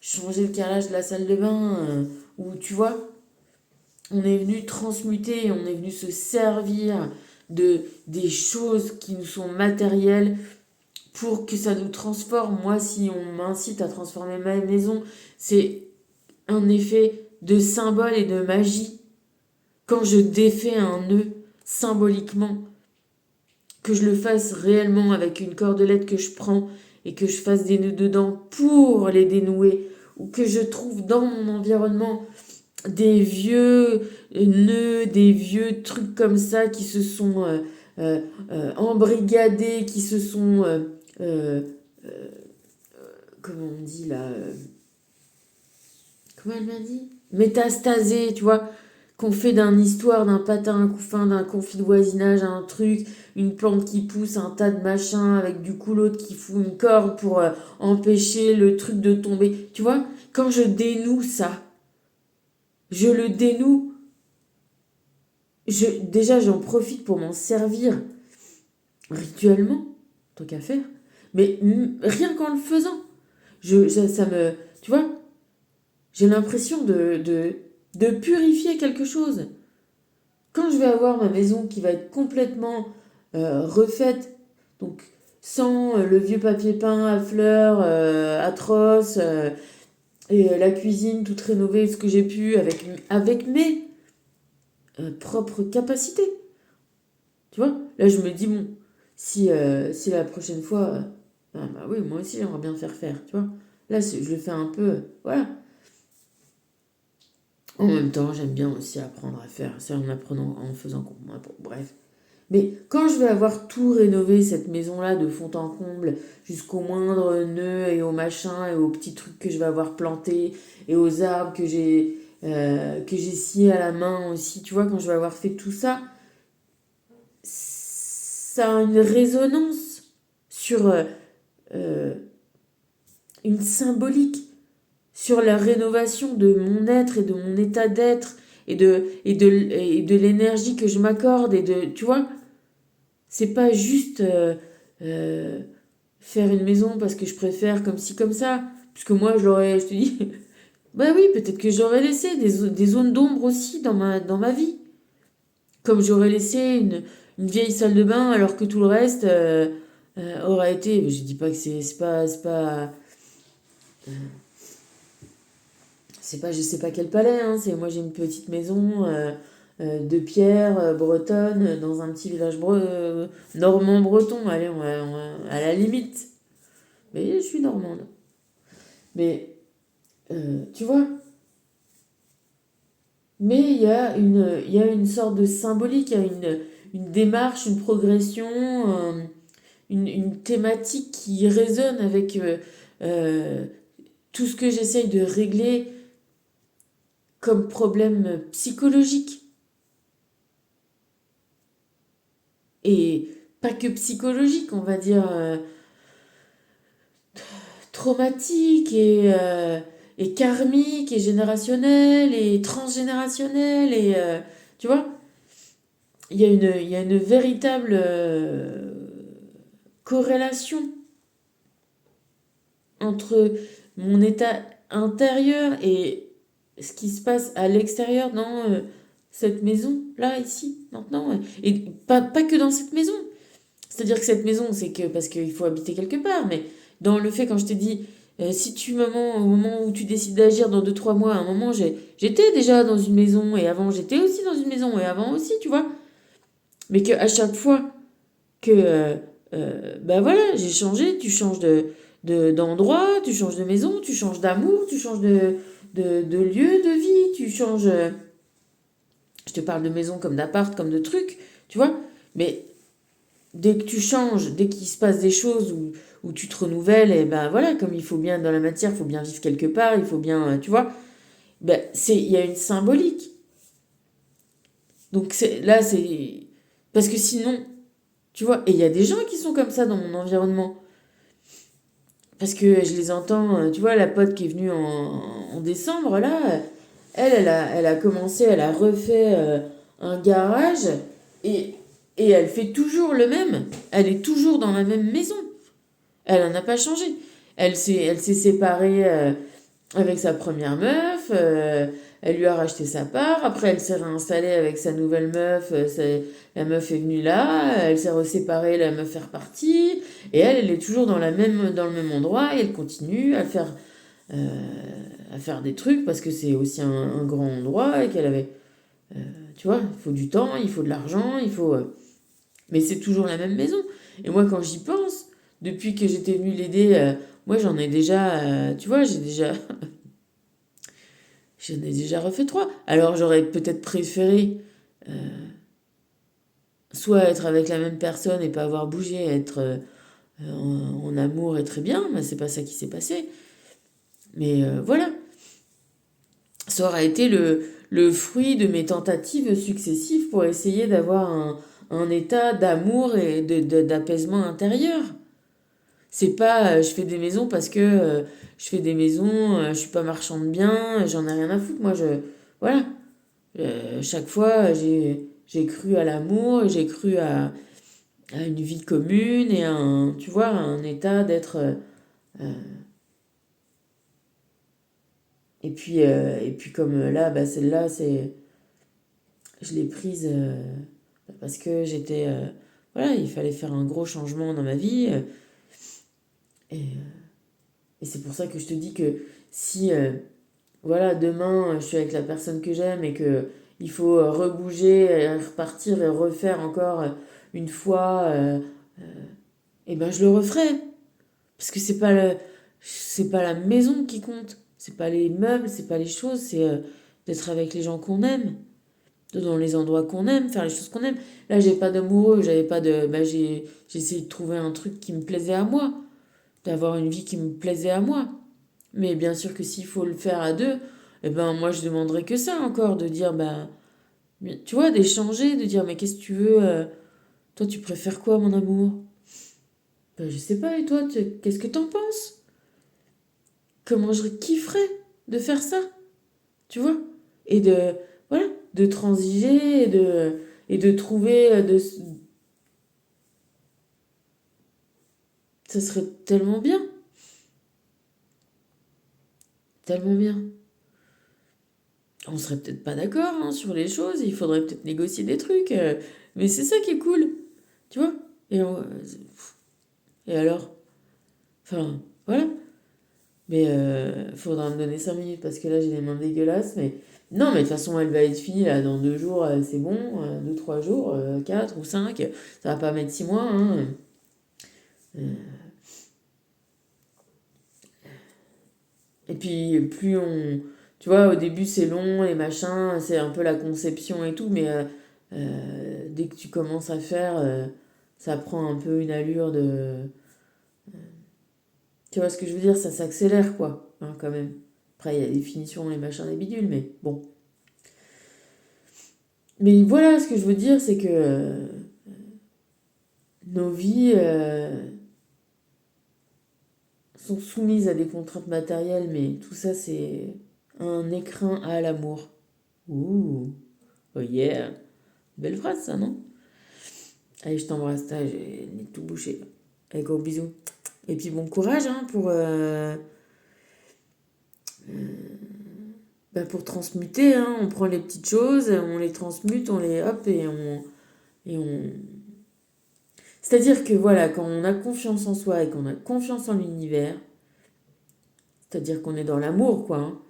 changer le carrelage de la salle de bain, ou tu vois, on est venu transmuter, on est venu se servir des choses qui nous sont matérielles pour que ça nous transforme. Moi, si on m'incite à transformer ma maison, c'est un effet de symbole et de magie. Quand je défais un nœud symboliquement, que je le fasse réellement avec une cordelette que je prends et que je fasse des nœuds dedans pour les dénouer, que je trouve dans mon environnement des vieux nœuds, des vieux trucs comme ça qui se sont embrigadés, qui se sont... euh, euh, comment on dit là comment elle m'a dit métastasés, tu vois, qu'on fait d'un histoire, d'un patin, un couffin, d'un conflit de voisinage, un truc, une plante qui pousse, un tas de machins, avec du coup l'autre qui fout une corde pour empêcher le truc de tomber. Tu vois, quand je dénoue ça, je le dénoue, déjà j'en profite pour m'en servir rituellement, tant qu'à faire, mais rien qu'en le faisant, ça me... Tu vois, j'ai l'impression de purifier quelque chose. Quand je vais avoir ma maison qui va être complètement refaite, donc sans le vieux papier peint à fleurs atroce, et la cuisine toute rénovée, ce que j'ai pu avec mes propres capacités. Tu vois, là je me dis, bon, si la prochaine fois, bah oui, moi aussi j'aimerais bien faire, tu vois. Là, je le fais un peu, voilà. En même temps, j'aime bien aussi apprendre à faire, c'est en apprenant, en faisant comme moi, bon, bref. Mais quand je vais avoir tout rénové, cette maison-là, de fond en comble, jusqu'au moindre nœud et au machin et aux petits trucs que je vais avoir plantés et aux arbres que j'ai sciés à la main aussi, tu vois, quand je vais avoir fait tout ça, ça a une résonance sur euh, une symbolique sur la rénovation de mon être et de mon état d'être et de l'énergie que je m'accorde et de, tu vois, c'est pas juste euh, faire une maison parce que je préfère comme ci comme ça, parce que moi je te dis, bah oui, peut-être que j'aurais laissé des zones d'ombre aussi dans ma vie, comme j'aurais laissé une vieille salle de bain alors que tout le reste aurait été, je dis pas que c'est pas je sais pas quel palais, hein, moi j'ai une petite maison de pierre bretonne dans un petit village normand breton, allez, à la limite. Mais je suis normande. Mais tu vois, mais il y a une sorte de symbolique, il y a une démarche, une progression, une thématique qui résonne avec euh, tout ce que j'essaye de régler comme problème psychologique. Et pas que psychologique, on va dire traumatique et karmique et générationnel et transgénérationnel. Et tu vois, il y a une véritable corrélation entre mon état intérieur et ce qui se passe à l'extérieur dans cette maison, là, ici, maintenant. Et pas que dans cette maison. C'est-à-dire que cette maison, c'est que parce qu'il faut habiter quelque part, mais dans le fait, quand je t'ai dit, si au moment où tu décides d'agir dans 2 3 mois, à un moment, j'étais déjà dans une maison, et avant, j'étais aussi dans une maison, et avant aussi, tu vois. Mais qu'à chaque fois que, ben voilà, j'ai changé, tu changes d'endroit, tu changes de maison, tu changes d'amour, tu changes de lieu de vie, tu changes. Je te parle de maison comme d'appart, comme de trucs, tu vois. Mais dès que tu changes, dès qu'il se passe des choses où tu te renouvelles, et ben voilà, comme il faut bien dans la matière, il faut bien vivre quelque part, il faut bien, tu vois, ben il y a une symbolique. Donc là, c'est parce que sinon, tu vois, et il y a des gens qui sont comme ça dans mon environnement, parce que je les entends, tu vois, la pote qui est venue en décembre là, elle a commencé, elle a refait un garage et et elle fait toujours le même. Elle est toujours dans la même maison. Elle n'en a pas changé. Elle s'est séparée avec sa première meuf. Elle lui a racheté sa part. Après, elle s'est réinstallée avec sa nouvelle meuf. La meuf est venue là. Elle s'est reséparée. La meuf est repartie. Et elle est toujours dans le même endroit. Et elle continue à faire des trucs parce que c'est aussi un grand endroit et qu'elle avait. Tu vois, il faut du temps, il faut de l'argent, il faut. Mais c'est toujours la même maison. Et moi, quand j'y pense, depuis que j'étais venue l'aider, moi j'en ai déjà, tu vois, j'ai déjà J'en ai déjà refait 3. Alors j'aurais peut-être préféré soit être avec la même personne et pas avoir bougé, être en amour et très bien, mais c'est pas ça qui s'est passé. Mais voilà, ça aurait été le fruit de mes tentatives successives pour essayer d'avoir un état d'amour et d'apaisement intérieur. C'est pas je fais des maisons parce que je fais des maisons, je suis pas marchand de biens, j'en ai rien à foutre. Moi, voilà. Chaque fois, j'ai cru à l'amour, j'ai cru à une vie commune et tu vois, à un état d'être. Et puis comme là, bah, celle-là, je l'ai prise parce que j'étais. Voilà, il fallait faire un gros changement dans ma vie. Et, et c'est pour ça que je te dis que si, voilà, demain, je suis avec la personne que j'aime et que il faut rebouger, repartir et refaire encore une fois, et ben je le referai. Parce que c'est pas la maison qui compte. C'est pas les meubles, c'est pas les choses, c'est d'être avec les gens qu'on aime, dans les endroits qu'on aime, faire les choses qu'on aime. Là, j'ai pas d'amoureux, j'avais pas de. Bah, j'ai essayé de trouver un truc qui me plaisait à moi, d'avoir une vie qui me plaisait à moi. Mais bien sûr que s'il faut le faire à deux, eh ben moi je demanderais que ça encore, de dire, bah, tu vois, d'échanger, de dire, mais qu'est-ce que tu veux, toi tu préfères quoi, mon amour? Ben, je sais pas, et toi, qu'est-ce que t'en penses? Comment je kifferais de faire ça, tu vois? Et voilà, de transiger, et de trouver, ça serait tellement bien, tellement bien. On serait peut-être pas d'accord hein, sur les choses, il faudrait peut-être négocier des trucs, mais c'est ça qui est cool, tu vois? Et alors? Enfin, voilà. Mais faudra me donner 5 minutes parce que là j'ai les mains dégueulasses. Mais non, mais de toute façon, elle va être finie là dans 2 jours, c'est bon. 2, 3 jours, 4 ou 5. Ça va pas mettre 6 mois. Hein. Et puis, plus on. Tu vois, au début c'est long et machin, c'est un peu la conception et tout. Mais dès que tu commences à faire, ça prend un peu une allure de. Tu vois ce que je veux dire? Ça s'accélère quoi, hein, quand même. Après, il y a les finitions, les machins, les bidules, mais bon. Mais voilà, ce que je veux dire, c'est que nos vies sont soumises à des contraintes matérielles, mais tout ça, c'est un écrin à l'amour. Ouh, oh yeah. Belle phrase, ça, non? Allez, je t'embrasse, j'ai le nez tout bouché. Allez, gros bisous. Et puis bon courage hein, pour transmuter. Hein. On prend les petites choses, on les transmute, on les hop et on. C'est-à-dire que voilà, quand on a confiance en soi et qu'on a confiance en l'univers, c'est-à-dire qu'on est dans l'amour, quoi. Hein,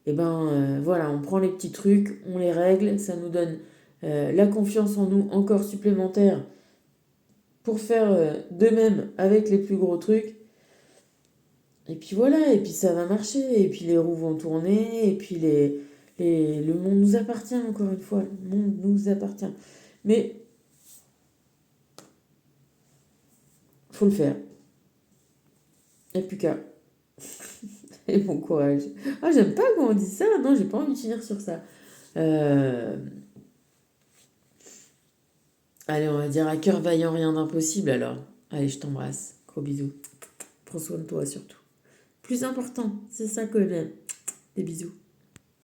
et ben voilà, on prend les petits trucs, on les règle, ça nous donne la confiance en nous encore supplémentaire pour faire de même avec les plus gros trucs. Et puis voilà, et puis ça va marcher, et puis les roues vont tourner, et puis le monde nous appartient encore une fois, le monde nous appartient. Mais faut le faire, et plus qu'à. Et bon courage. Ah, j'aime pas quand on dit ça, non, j'ai pas envie de finir sur ça. Euh, Allez, on va dire à cœur vaillant, rien d'impossible alors. Allez, je t'embrasse. Gros bisous. Prends soin de toi surtout. Plus important, c'est ça que j'aime. Des bisous.